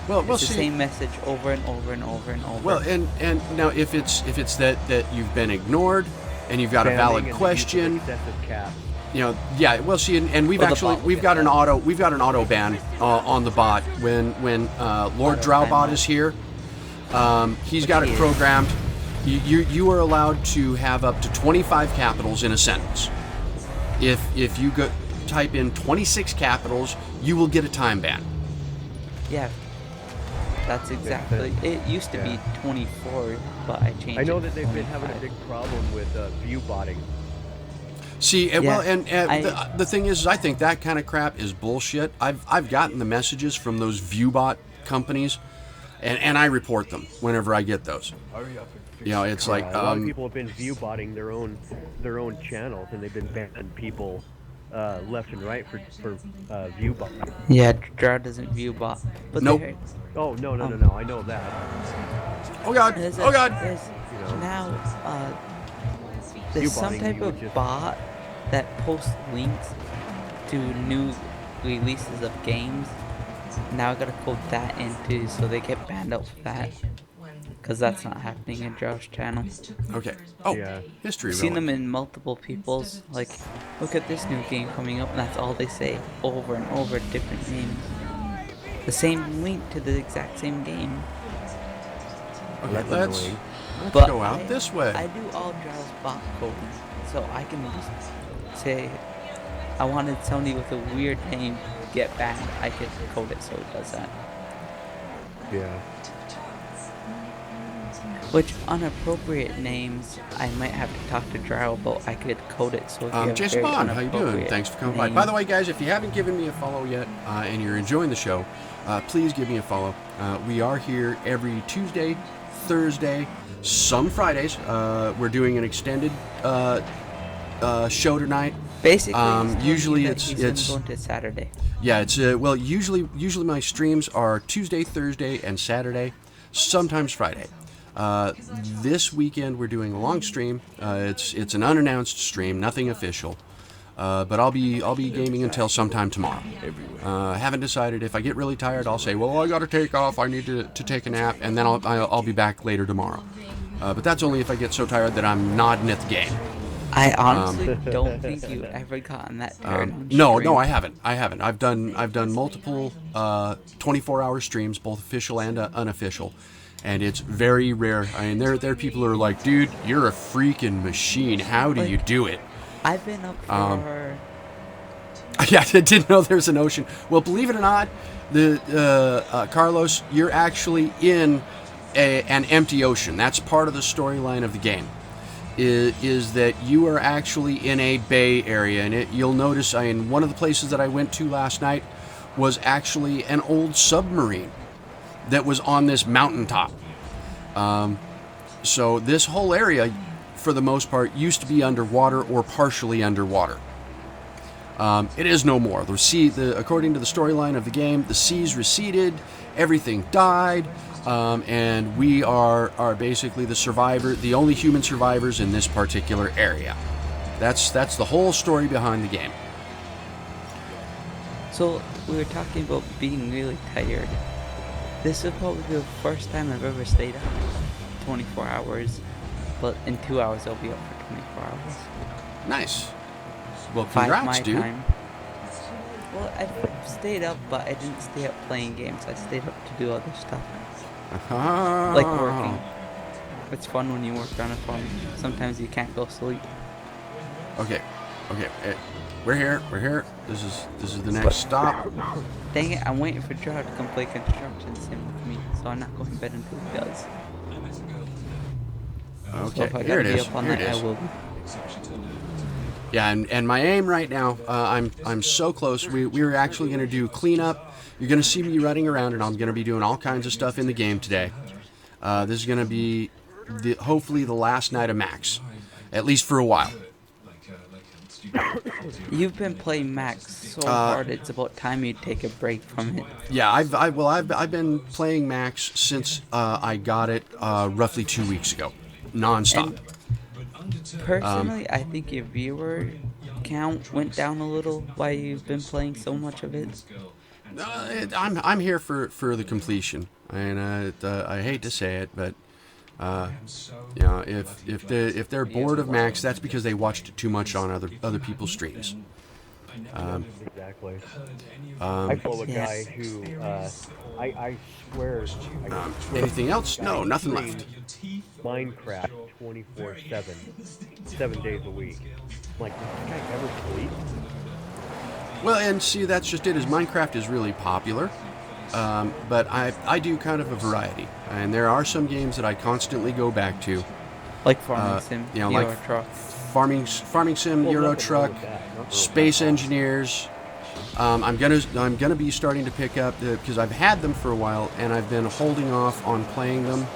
Well, it's the same message over and over and over and over. Well, and now if it's that you've been ignored and you've got a valid question, you know, yeah. Well, see, and we've got an auto ban on the bot when Lord Drowbot is here. He's got it programmed. You are allowed to have up to 25 capitals in a sentence. If you type in 26 capitals, you will get a time ban. Yeah, that's exactly. It used to be 24, but I changed it. I know that they've been having a big problem with view botting. See, the thing is, I think that kind of crap is bullshit. I've gotten the messages from those viewbot companies, and I report them whenever I get those. You know, it's like a lot of people have been view botting their own channels, and they've been banning people left and right for view bot. Yeah, Drow doesn't view bot. But Nope. there, Oh no, um, no! I know that. Oh god! Oh god! there's You know, now view there's some botting, type you would of just bot that posts links to new releases of games. Now I gotta code that into so they get banned out for that. Because that's not happening in Drow's channel. Okay. Oh, Yeah. history I've seen them relic. in multiple people's, like, look at this new game coming up, and that's all they say over and over, different names. The same link to the exact same game. Okay, That's let's annoying. But go out this way. I do all Drow's bot coding, so I can just say I wanted somebody with a weird name get banned. I could code it so it does that. Yeah. Which inappropriate names I might have to talk to Drow about. I could code it so if you have Jason very Bond, how you doing? inappropriate Thanks for coming by. name- By the way, guys, if you haven't given me a follow yet and you're enjoying the show, please give me a follow. We are here every Tuesday, Thursday, some Fridays. We're doing an extended show tonight. Basically, usually he's it's going to Saturday. yeah, it's well usually my streams are Tuesday, Thursday, and Saturday, sometimes Friday. This weekend we're doing a long stream. It's an unannounced stream, nothing official. But I'll be gaming until sometime tomorrow. Haven't decided. If I get really tired, I'll say, well, I got to take off. I need to take a nap, and then I'll be back later tomorrow. But that's only if I get so tired that I'm nodding at the game. I honestly don't think you've ever gotten that tired. on No, stream. I haven't. I've done multiple 24-hour streams, both official and unofficial, and it's very rare. I mean, there are people who are like, dude, you're a freaking machine. How do you do it? I've been up for. Yeah, I didn't know there's an ocean. Well, believe it or not, Carlos, you're actually in an empty ocean. That's part of the storyline of the game. Is that you are actually in a bay area, and you'll notice. One of the places that I went to last night was actually an old submarine that was on this mountaintop. So this whole area, for the most part, used to be underwater or partially underwater. It is no more. According to the storyline of the game, the seas receded, everything died, and we are basically the only human survivors in this particular area. That's the whole story behind the game. So we were talking about being really tired. This is probably the first time I've ever stayed up 24 hours, but in 2 hours I'll be up for 24 hours. Nice. Well, 5 congrats, my dude. time. Well, I stayed up, but I didn't stay up playing games. I stayed up to do other stuff, like working. It's fun when you work on a farm. Sometimes you can't go sleep. Okay. We're here. This is the next stop. Dang it, I'm waiting for Gerard to come play construction sim with me, so I'm not going to bed until he does. So if I Okay, here gotta it be is. up all Here it night, I is. will be. Yeah, and my aim right now, I'm so close. We're actually going to do cleanup. You're going to see me running around, and I'm going to be doing all kinds of stuff in the game today. This is going to be hopefully the last night of Max, at least for a while. You've been playing Max so hard, it's about time you take a break from it. Yeah, I've been playing Max since I got it roughly 2 weeks ago, nonstop. Personally, I think your viewer count went down a little while you've been playing so much of it. I'm here for the completion, and I hate to say it, but if they're bored of Max, that's because they watched it too much on other people's streams. Exactly. I follow a guy who I swear. Anything else? No, nothing left. Minecraft 24/7, 7 days a week. I'm like, does this guy ever sleep? Well, and see, that's just it. Is Minecraft is really popular, but I do kind of a variety, and there are some games that I constantly go back to. Like Farming Sim, like Euro Truck. Farming Sim, Well, Euro nothing Truck, wrong with that. Nothing wrong with Space that. Engineers. I'm gonna be starting to pick up because I've had them for a while, and I've been holding off on playing them.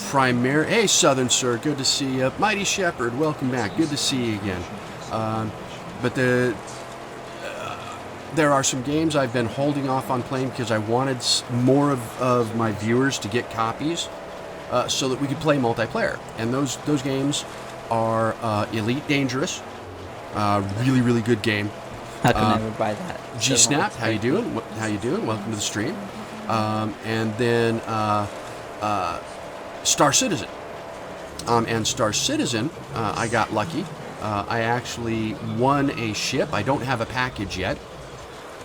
Hey, Southern Sir, good to see you. Mighty Shepherd, welcome back. Good to see you again. But there are some games I've been holding off on playing because I wanted more of my viewers to get copies so that we could play multiplayer. And those games are Elite Dangerous, really, really good game. How can I ever buy that? G-Snap, how you doing? How you doing? Welcome to the stream. And then Star Citizen. And Star Citizen, I got lucky. I actually won a ship. I don't have a package yet,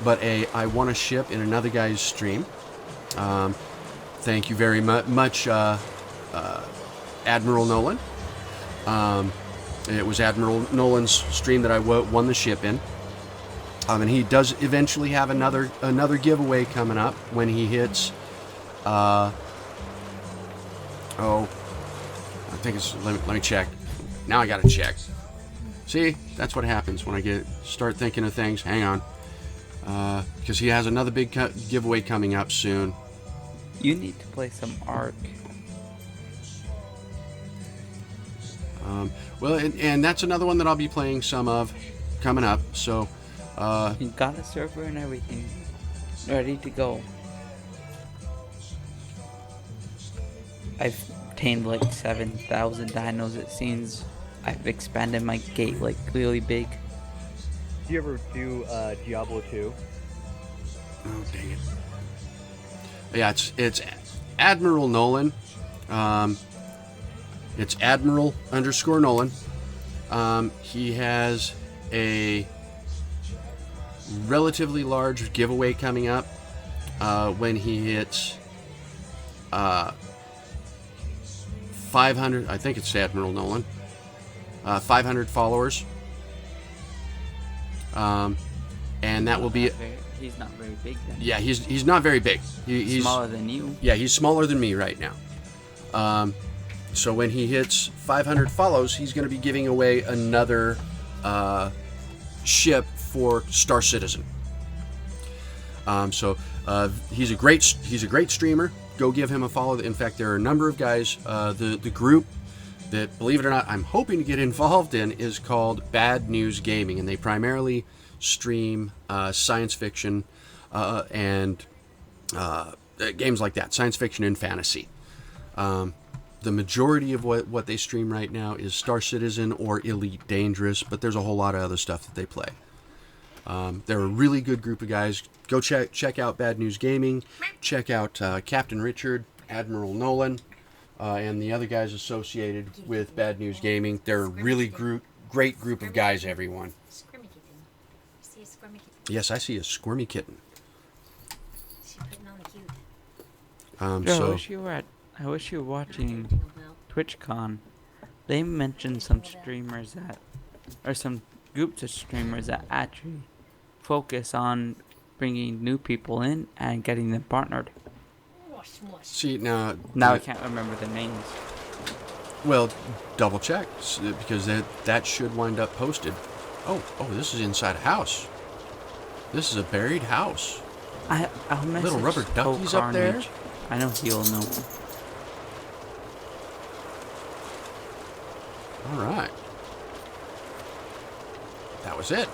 but I won a ship in another guy's stream. Thank you very much, Admiral Nolan. It was Admiral Nolan's stream that I won the ship in. And he does eventually have another giveaway coming up when he hits. I think it's. Let me check. Now I gotta check. See, that's what happens when I start thinking of things. Hang on, because he has another big giveaway coming up soon. You need to play some Ark. Well, and that's another one that I'll be playing some of coming up. So. You got a server and everything ready to go. I've tamed like 7,000 dinos, it seems. I've expanded my gate like really big. Do you ever do Diablo 2? Oh, dang it. Yeah, it's Admiral Nolan. It's Admiral_Nolan. He has a relatively large giveaway coming up when he hits 500. I think it's Admiral Nolan. 500 followers. And that will be. He's not very big then. Yeah, he's not very big. He's smaller than you. Yeah, he's smaller than me right now. So when he hits 500 follows, he's going to be giving away another ship for Star Citizen. He's a great streamer. Go give him a follow. In fact, there are a number of guys. The group that, believe it or not, I'm hoping to get involved in is called Bad News Gaming, and they primarily stream science fiction and games like that, science fiction and fantasy. The majority of what they stream right now is Star Citizen or Elite Dangerous, but there's a whole lot of other stuff that they play. They're a really good group of guys. Go check out Bad News Gaming. Check out Captain Richard, Admiral Nolan, and the other guys associated with Bad News Gaming. They're a really great group of guys, everyone. Yes, I see a squirmy kitten. I wish you were watching TwitchCon. They mentioned some streamers some groups of streamers that actually focus on bringing new people in and getting them partnered. See, now I can't remember the names. Well, double check because that should wind up posted. Oh, this is inside a house. This is a buried house. I'll message little rubber duckies up there. I know he'll know. All right. That was it.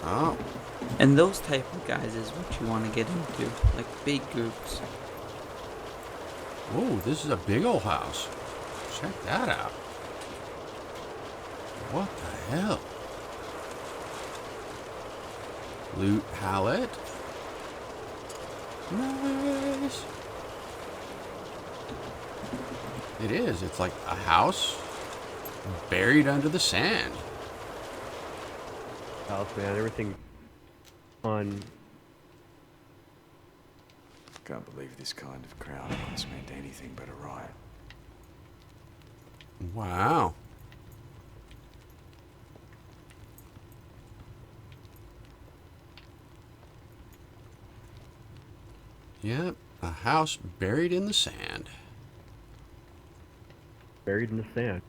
Oh. And those type of guys is what you want to get into, like big groups. Oh, this is a big old house. Check that out. What the hell? Loot pallet. Nice. It is. It's like a house buried under the sand. House, man, everything on. Can't believe this kind of crowd once meant anything but a riot. Wow. Yep, a house buried in the sand. Buried in the sand.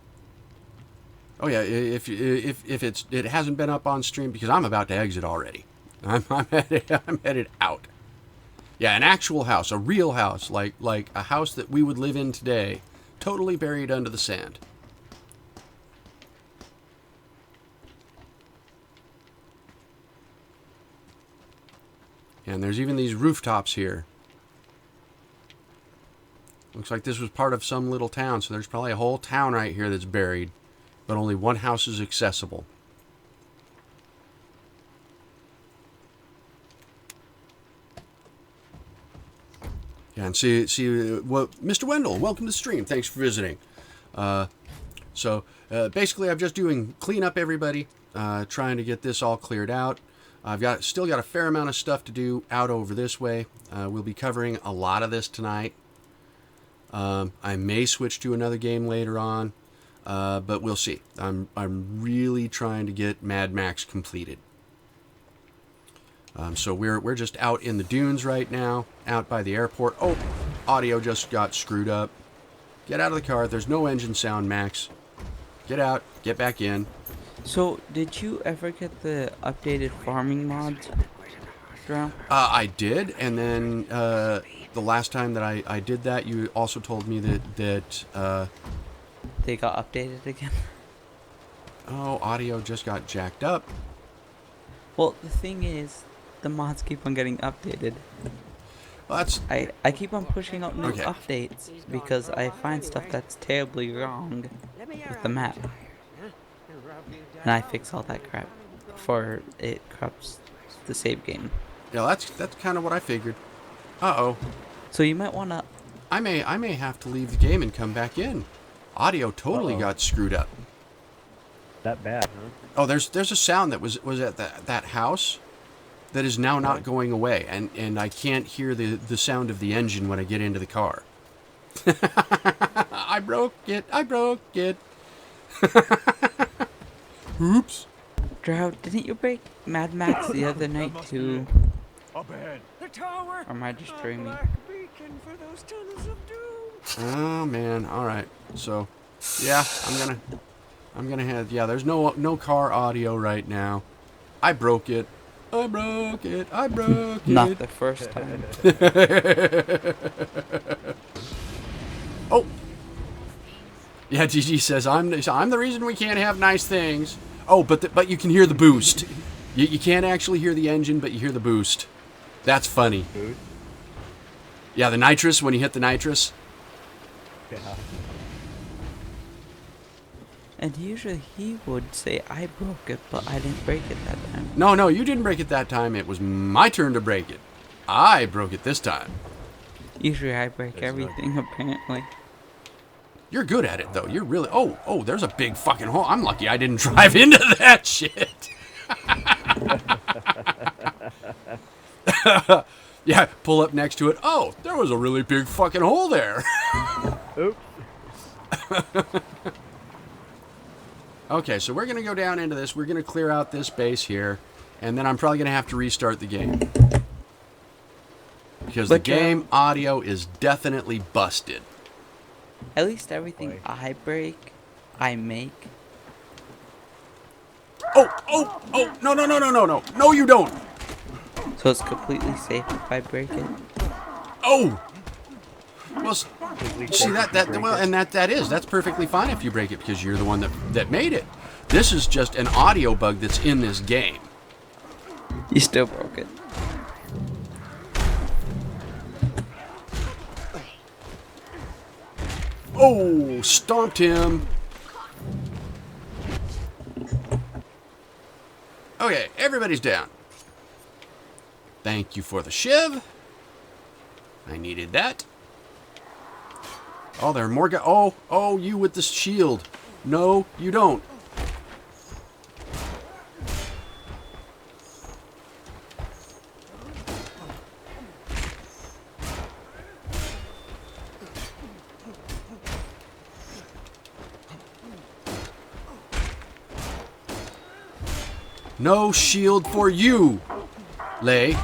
Oh yeah, if it hasn't been up on stream because I'm about to exit already. I'm headed out. Yeah, an actual house, a real house, like a house that we would live in today, totally buried under the sand. And there's even these rooftops here. Looks like this was part of some little town, so there's probably a whole town right here that's buried. But only one house is accessible. Yeah, and see what Mr. Wendell, welcome to the stream. Thanks for visiting. Basically, I'm just doing clean up everybody, trying to get this all cleared out. I've still got a fair amount of stuff to do out over this way. We'll be covering a lot of this tonight. I may switch to another game later on, but we'll see. I'm really trying to get Mad Max completed. So we're just out in the dunes right now, out by the airport. Oh, audio just got screwed up. Get out of the car. There's no engine sound, Max. Get out. Get back in. So, did you ever get the updated farming mods, Drow? I did, and then the last time that I did that, you also told me that they got updated again. Oh, audio just got jacked up. Well, the thing is, the mods keep on getting updated. Well, that's... I keep on pushing out new updates because I find stuff that's terribly wrong with the map. And I fix all that crap before it corrupts the save game. Yeah, that's kind of what I figured. Uh-oh. So you might want to... I may have to leave the game and come back in. Audio totally got screwed up. That bad, huh? Oh, there's a sound that was at that house that is now not going away, and I can't hear the sound of the engine when I get into the car. I broke it. Oops. Drow, didn't you break Mad Max the other night too? Up ahead. The tower. Or am I just dreaming? Beacon for those tunnels of doom. Oh man. All right. So, yeah, I'm gonna have. Yeah, there's no car audio right now. I broke it. I broke it. Not the first time. Oh. Yeah, GG says I'm the reason we can't have nice things. Oh, but you can hear the boost. You can't actually hear the engine, but you hear the boost. That's funny. Yeah, the nitrous when you hit the nitrous. Yeah. And usually he would say I broke it, but I didn't break it that time. No, you didn't break it that time. It was my turn to break it. I broke it this time. Usually I break everything, apparently. You're good at it, though. You're really... Oh, there's a big fucking hole. I'm lucky I didn't drive into that shit. Yeah, pull up next to it. Oh, there was a really big fucking hole there. Oops. Okay, so we're going to go down into this. We're going to clear out this base here. And then I'm probably going to have to restart the game. Because the game audio is definitely busted. At least everything I break, I make. Oh, no. No, you don't. So it's completely safe if I break it. Oh! Well, see, that's perfectly fine if you break it because you're the one that made it. This is just an audio bug that's in this game. You still broke it. Oh, stomped him. Okay, everybody's down. Thank you for the shiv. I needed that. Oh, there are more guys. Oh, you with the shield. No, you don't. No shield for you. Lay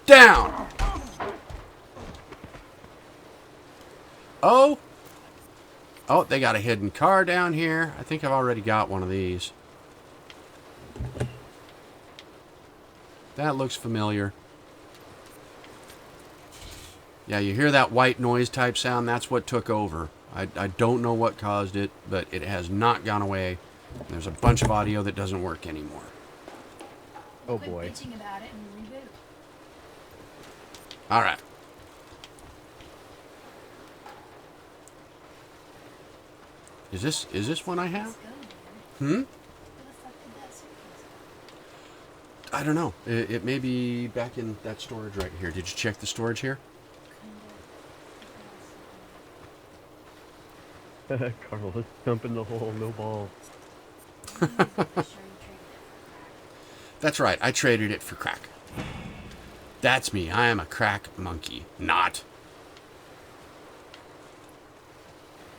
down. Oh, they got a hidden car down here. I think I've already got one of these. That looks familiar. Yeah, you hear that white noise type sound? That's what took over. I don't know what caused it, but it has not gone away. There's a bunch of audio that doesn't work anymore. Oh boy. All right. Is this one I have? Hmm? I don't know. It may be back in that storage right here. Did you check the storage here? Carl, let's jump in the hole, no balls. That's right. I traded it for crack. That's me. I am a crack monkey. Not.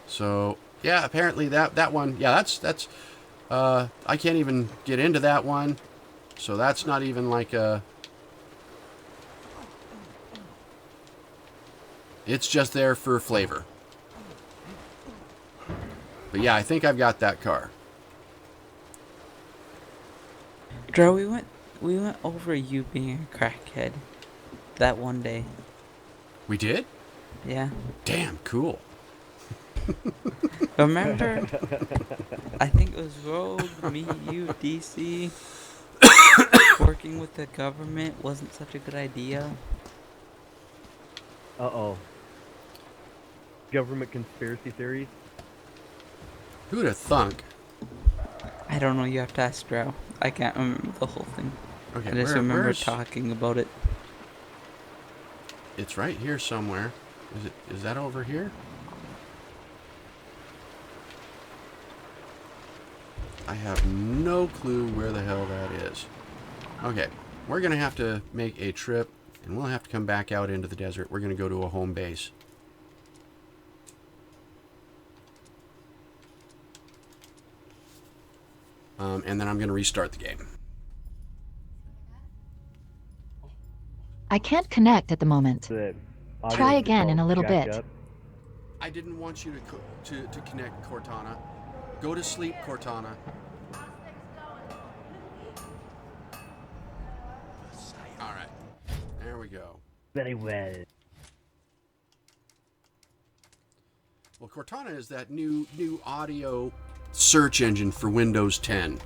So, yeah, apparently that one, yeah, that's I can't even get into that one. So that's not even like a... It's just there for flavor. But yeah, I think I've got that car. Joe, we went over you being a crackhead that one day. We did? Yeah. Damn, cool. Remember? I think it was Rogue, me, you, DC. Working with the government wasn't such a good idea. Uh-oh. Government conspiracy theories? Who'd have thunk? I don't know, you have to ask Drow. I can't remember the whole thing. Okay, I just remember where's... talking about it. It's right here somewhere. Is that over here? I have no clue where the hell that is. Okay, we're going to have to make a trip, and we'll have to come back out into the desert. We're going to go to a home base. And then I'm going to restart the game. I can't connect at the moment. The Try audio again in a little jacked bit. up. I didn't want you to connect, Cortana. Go to sleep, Cortana. All right, there we go. Very well. Well, Cortana is that new audio search engine for Windows 10.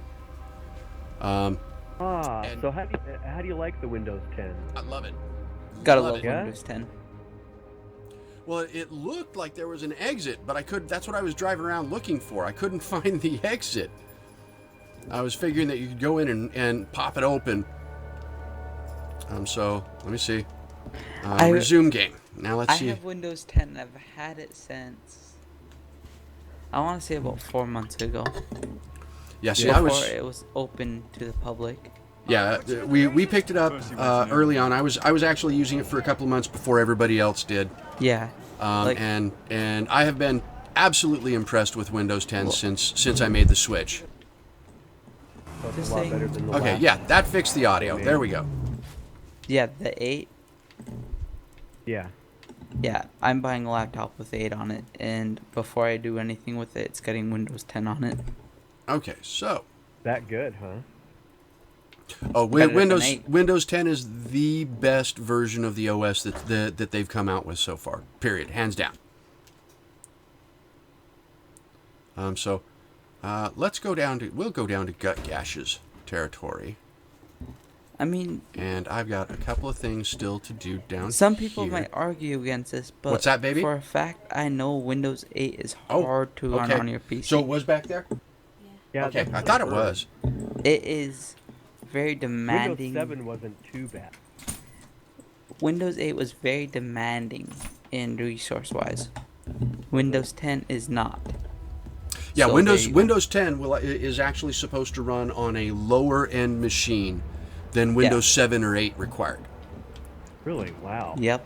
So And- how do you like the Windows 10? I love it. Gotta Love love it. Yeah? Windows 10. Well, it looked like there was an exit, but that's what I was driving around looking for. I couldn't find the exit. I was figuring that you could go in and pop it open. So, let me see. Resume game. Now let's I see. have Windows 10 and I've had it since, I want to say about 4 months ago. Yeah, see, Before I was... it was open to the public. Yeah, we picked it up early on. I was actually using it for a couple of months before everybody else did. Yeah. And I have been absolutely impressed with Windows 10 since I made the switch. So it's This a lot thing- better than the Okay, last. yeah, that fixed the audio. There we go. Yeah, the 8. Yeah. Yeah, I'm buying a laptop with 8 on it, and before I do anything with it, it's getting Windows 10 on it. Okay, so That good, huh? Better than 8. Windows 10 is the best version of the OS that they've come out with so far. Period, hands down. Let's go down to Gut Gash's territory. I mean, And I've got a couple of things still to do down some people here. might argue against this, but What's that, baby? for a fact, I know Windows 8 is Oh, hard to run okay. on your PC. So it was back there? Yeah. Okay, that's I thought it preferred. was. It is very demanding. Windows 7 wasn't too bad. Windows 8 was very demanding in resource-wise. Windows 10 is not. Yeah, So Windows there you go. Windows 10 is actually supposed to run on a lower end machine than Windows 7 or 8 required. Really? Wow. Yep.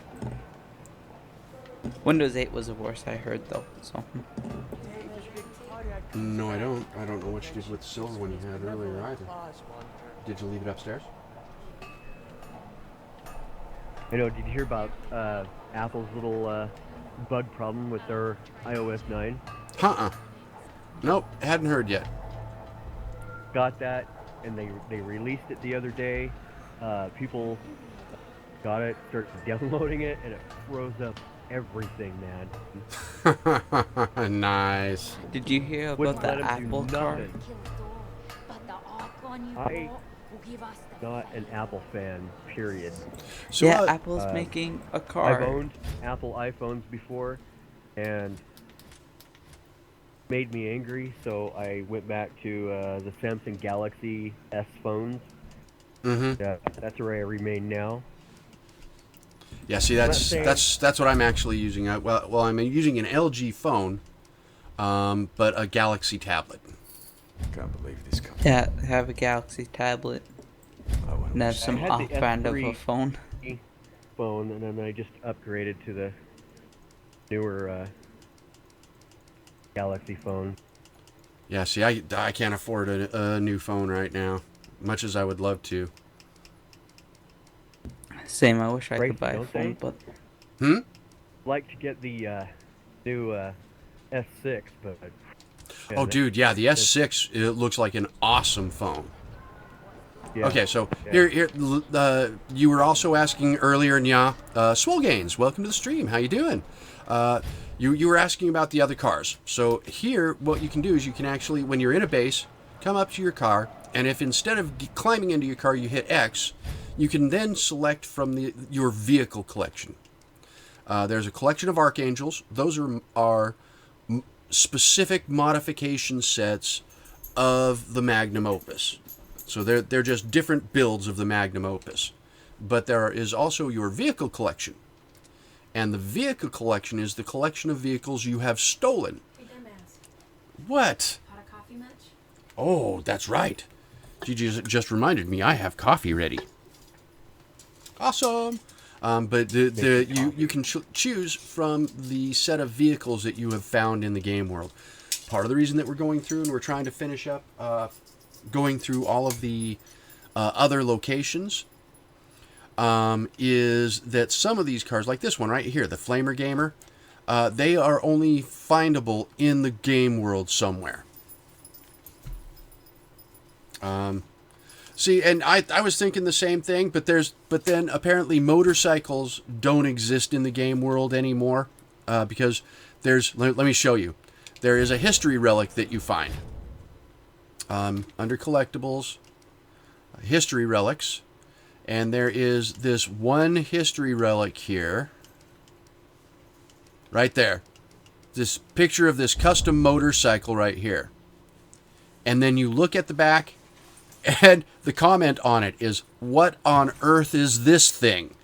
Windows 8 was the worst I heard though. So No, I don't. I don't know what you did with the silver one you had earlier either. Did you leave it upstairs? I know. Did you hear about Apple's little bug problem with their iOS 9? Nope, hadn't heard yet. Got that, and they released it the other day. People got it, started downloading it, and it froze up everything, man. Nice. did you hear Wouldn't about let the 'em do Apple car? nothing. But the arc on you I- bought will not an Apple fan, period. So, Yeah, Apple's making a car. I've owned Apple iPhones before, and made me angry, so I went back to the Samsung Galaxy S phones. Yeah, that's where I remain now. yeah, see, that's what I'm actually using. Well, I'm using an LG phone, but a Galaxy tablet. Can't believe this company. Yeah, have a Galaxy tablet I won't and have wish some had the off-brand of a S3 phone. phone, and then I just upgraded to the newer Galaxy phone. Yeah, see, I can't afford a new phone right now, much as I would love to. Same, I wish I Right, could buy a don't phone, they? but Like to get the new S6, but yeah, Oh, dude, yeah, the S6, it looks like an awesome phone. yeah, Okay, so yeah. here, you were also asking earlier, Nya, Swole Gains, welcome to the stream. How you doing? You were asking about the other cars. So here, what you can do is you can actually, when you're in a base, come up to your car, and if instead of climbing into your car you hit X, you can then select from your vehicle collection. There's a collection of Archangels. Those are specific modification sets of the Magnum Opus. So they're just different builds of the Magnum Opus. But there is also your vehicle collection. And the vehicle collection is the collection of vehicles you have stolen. Hey, dumbass. What? Hot a coffee much? Oh, that's right. You just reminded me I have coffee ready. Awesome. But you can choose from the set of vehicles that you have found in the game world. Part of the reason that we're going through and we're trying to finish up going through all of the other locations is that some of these cars, like this one right here, the Flamer Gamer, they are only findable in the game world somewhere. See, and I was thinking the same thing, but then apparently motorcycles don't exist in the game world anymore because let me show you. There is a history relic that you find under collectibles, history relics, and there is this one history relic here, right there. This picture of this custom motorcycle right here. And then you look at the back, and the comment on it is, "What on earth is this thing?"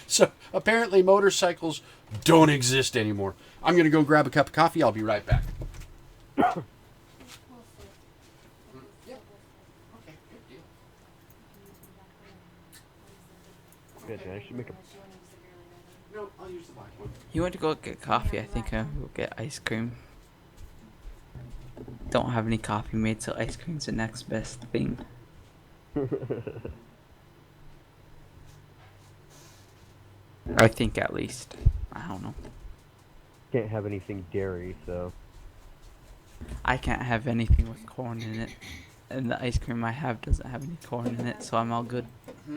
So apparently motorcycles don't exist anymore. I'm going to go grab a cup of coffee. I'll be right back. Good, I should make a. No, I'll use the black one. you went to go get coffee. I think I'll go get ice cream. Don't have any coffee made, so ice cream's the next best thing. I think, at least. I don't know. Can't have anything dairy, so. I can't have anything with corn in it. And the ice cream I have doesn't have any corn in it, so I'm all good. I was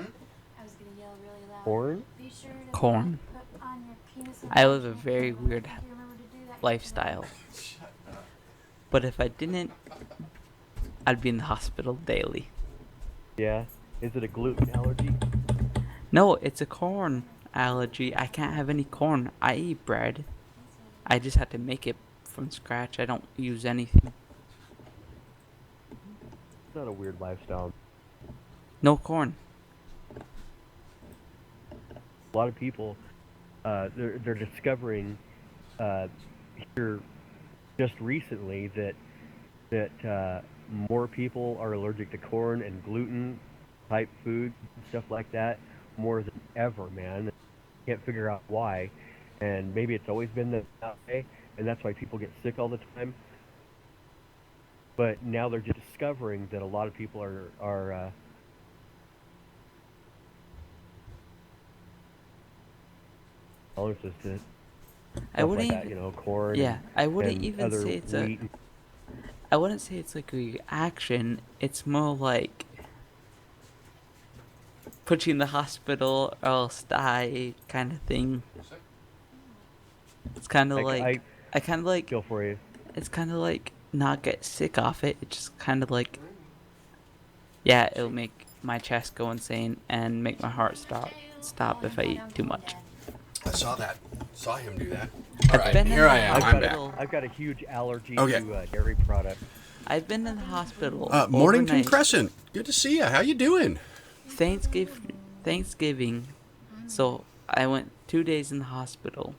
gonna yell really loud. Corn? Be sure to Corn. put on your penis I live a very weird if you remember to do that. lifestyle. But if I didn't, I'd be in the hospital daily. Yeah. Is it a gluten allergy? No, it's a corn allergy. I can't have any corn. I eat bread. I just have to make it from scratch. I don't use anything. It's not a weird lifestyle. No corn. A lot of people, they're discovering here just recently that more people are allergic to corn and gluten type food and stuff like that more than ever, man. Can't figure out why, and maybe it's always been that way, and that's why people get sick all the time. But now they're just discovering that a lot of people are allergic to I wouldn't like that, even, corn. yeah, I wouldn't and even other say it's wheat. I wouldn't say it's like a reaction. It's more like put you in the hospital or else die kind of thing. It's kind of like I kind of like Feel for you. it's kind of like not get sick off it. It's just kind of like, yeah, it'll make my chest go insane and make my heart stop if I eat too much. I saw that. Saw him do that. I've All right, been in here the I am. I'm back. hospital. I've got a huge allergy Okay. to dairy products. I've been in the hospital. Mornington overnight. Crescent. Good to see you. How you doing? Thanksgiving. So I went 2 days in the hospital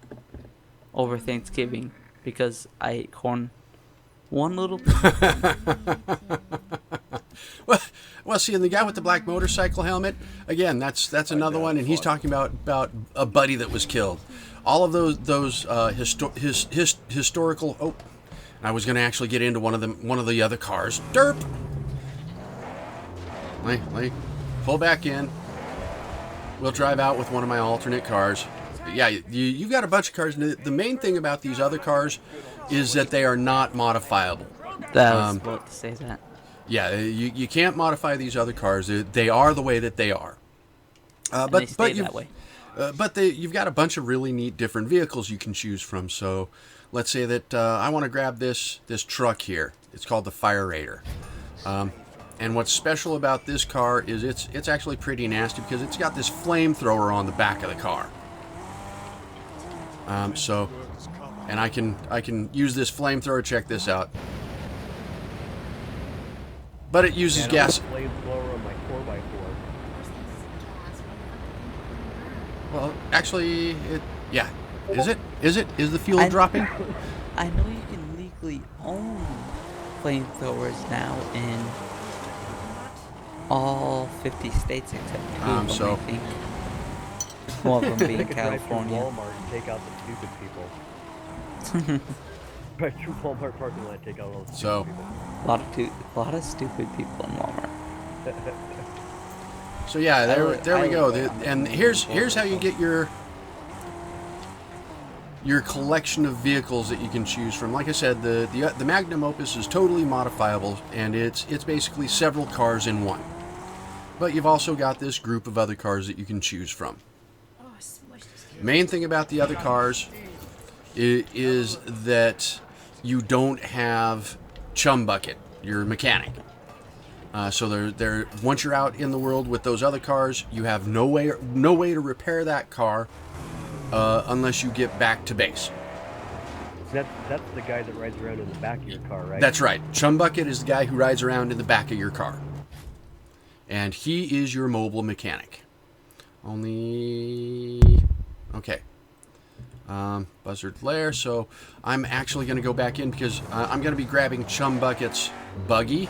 over Thanksgiving because I ate corn. One little Well, see, and the guy with the black motorcycle helmet, again, that's another one, and he's talking about a buddy that was killed. All of those historical. Oh, I was going to actually get into one of the other cars. Derp. Pull back in. We'll drive out with one of my alternate cars. But yeah, you've got a bunch of cars. And the main thing about these other cars is that they are not modifiable. That was about to say that. Yeah, you can't modify these other cars. They are the way that they are. And they stay that way. You've got a bunch of really neat different vehicles you can choose from. So let's say that I want to grab this truck here. It's called the Fire Raider. And what's special about this car is it's actually pretty nasty because it's got this flamethrower on the back of the car. And I can use this flamethrower. Check this out. But it uses gas. Flamethrower on my 4x4. Well, actually, Is it? Is the fuel dropping? I know you can legally own flamethrowers now in all 50 states except two of them, I think. One of them being California. Walmart and take out the stupid people. Right through Walmart parking lot, take out all the stupid people. A lot of stupid people in Walmart. So yeah, there we go. And here's how you get your collection of vehicles that you can choose from. Like I said, the Magnum Opus is totally modifiable, and it's basically several cars in one. But you've also got this group of other cars that you can choose from. Main thing about the other cars is that you don't have Chum Bucket, your mechanic. So once you're out in the world with those other cars, you have no way to repair that car unless you get back to base. That's the guy that rides around in the back of your car, right? That's right. Chum Bucket is the guy who rides around in the back of your car. And he is your mobile mechanic. Okay. Buzzard Lair. So I'm actually going to go back in because I'm going to be grabbing Chum Bucket's buggy.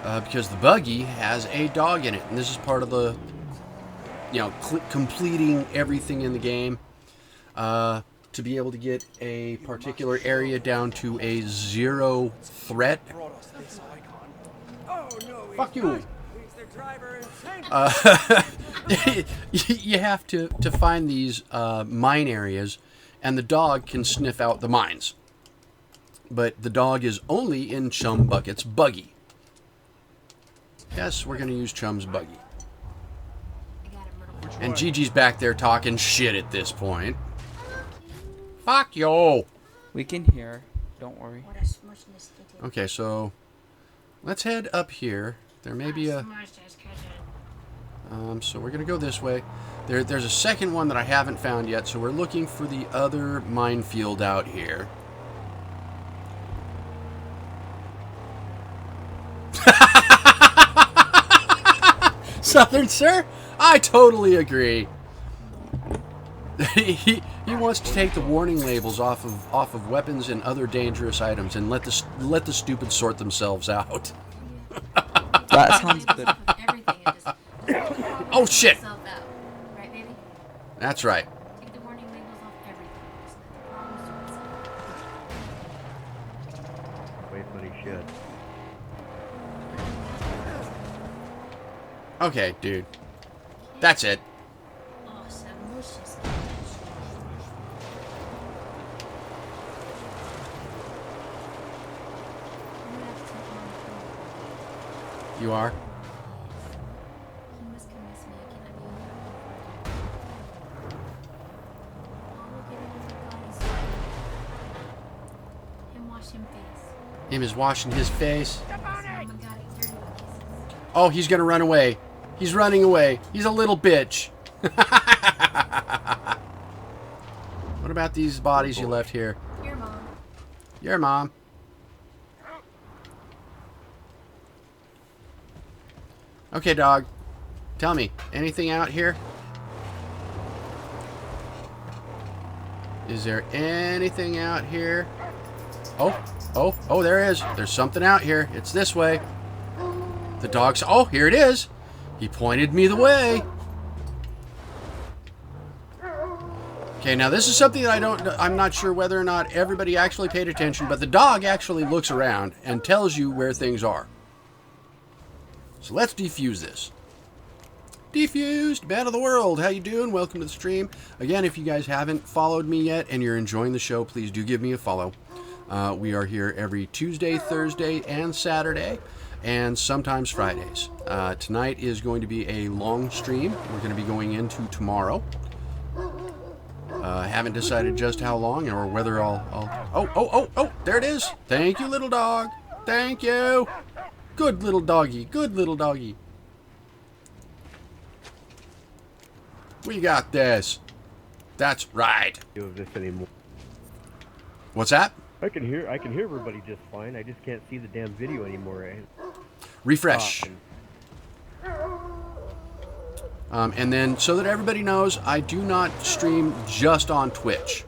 Because the buggy has a dog in it. And this is part of the, completing everything in the game. To be able to get a particular area down to a 0 threat. Fuck you. You have to find these mine areas, and the dog can sniff out the mines. But the dog is only in Chum Bucket's buggy. Yes, we're going to use Chum's buggy. And Gigi's back there talking shit at this point. Fuck you! We can hear. Don't worry. Okay, so let's head up here. There may be a... so we're going to go this way. There's a second one that I haven't found yet, so we're looking for the other minefield out here. Southern Sir? I totally agree. He wants to take the warning labels off of weapons and other dangerous items and let the stupid sort themselves out. That sounds good. Oh shit! Right, baby? That's right. Take the warning labels off everything. Just let the problems sort itself. Wait, but he should. Okay, dude. That's it. You are? He must convince me I cannot be All we'll get is him wash him face. Him is washing his face. Oh my god, it dirty kisses. Oh, he's gonna run away. He's running away. He's a little bitch. What about these bodies you left here? Your mom. Your mom. Okay, dog. Tell me, anything out here? Is there anything out here? Oh, there is. There's something out here. It's this way. The dog's... Oh, here it is. He pointed me the way. Okay, now this is something that I'm not sure whether or not everybody actually paid attention, but the dog actually looks around and tells you where things are. So let's defuse this. Defused, man of the world. How you doing? Welcome to the stream. Again, if you guys haven't followed me yet and you're enjoying the show, please do give me a follow. We are here every Tuesday, Thursday, and Saturday, and sometimes Fridays. Tonight is going to be a long stream. We're going to be going into tomorrow. Haven't decided just how long or whether I'll... Oh, there it is. Thank you, little dog. Thank you. Good little doggy. Good little doggy. We got this. That's right. Do this anymore. What's that? I can hear everybody just fine. I just can't see the damn video anymore. Refresh. And then, so that everybody knows, I do not stream just on Twitch.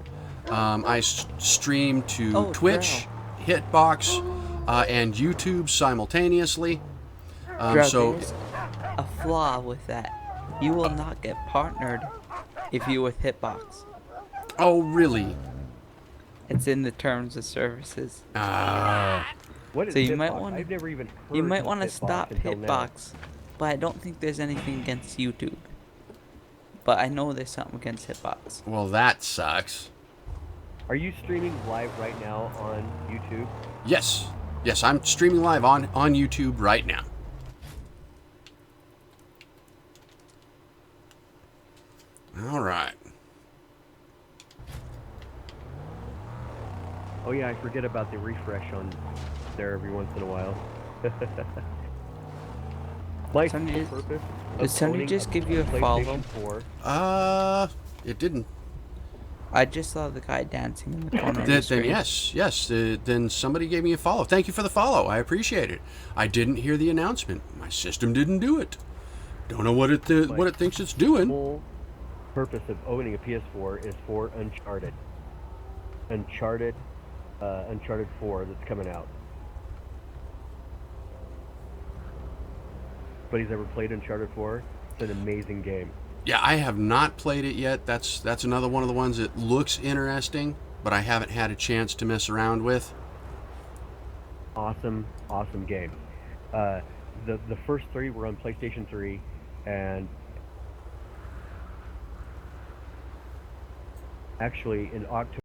I stream to Twitch, Hitbox, and YouTube simultaneously. So there's a flaw with that. You will not get partnered if you're with Hitbox. Oh, really? It's in the terms of services. What is So you Hitbox? might want I've never even heard you might of want to Hitbox stop until now. Hitbox, but I don't think there's anything against YouTube. But I know there's something against Hitbox. Well, that sucks. Are you streaming live right now on YouTube? Yes. Yes, I'm streaming live on YouTube right now. All right. Oh yeah, I forget about the refresh on there every once in a while. My Somebody- purpose did of somebody owning just a give you a PlayStation follow? 4. It didn't. I just saw the guy dancing in the corner of the Then screen. yes. Then somebody gave me a follow. Thank you for the follow. I appreciate it. I didn't hear the announcement. My system didn't do it. Don't know what it thinks it's doing. Whole purpose of owning a PS4 is for Uncharted. Uncharted 4 that's coming out. Anybody's ever played Uncharted 4? It's an amazing game. Yeah, I have not played it yet. That's another one of the ones that looks interesting, but I haven't had a chance to mess around with. Awesome game. The first 3 were on PlayStation 3, and actually in October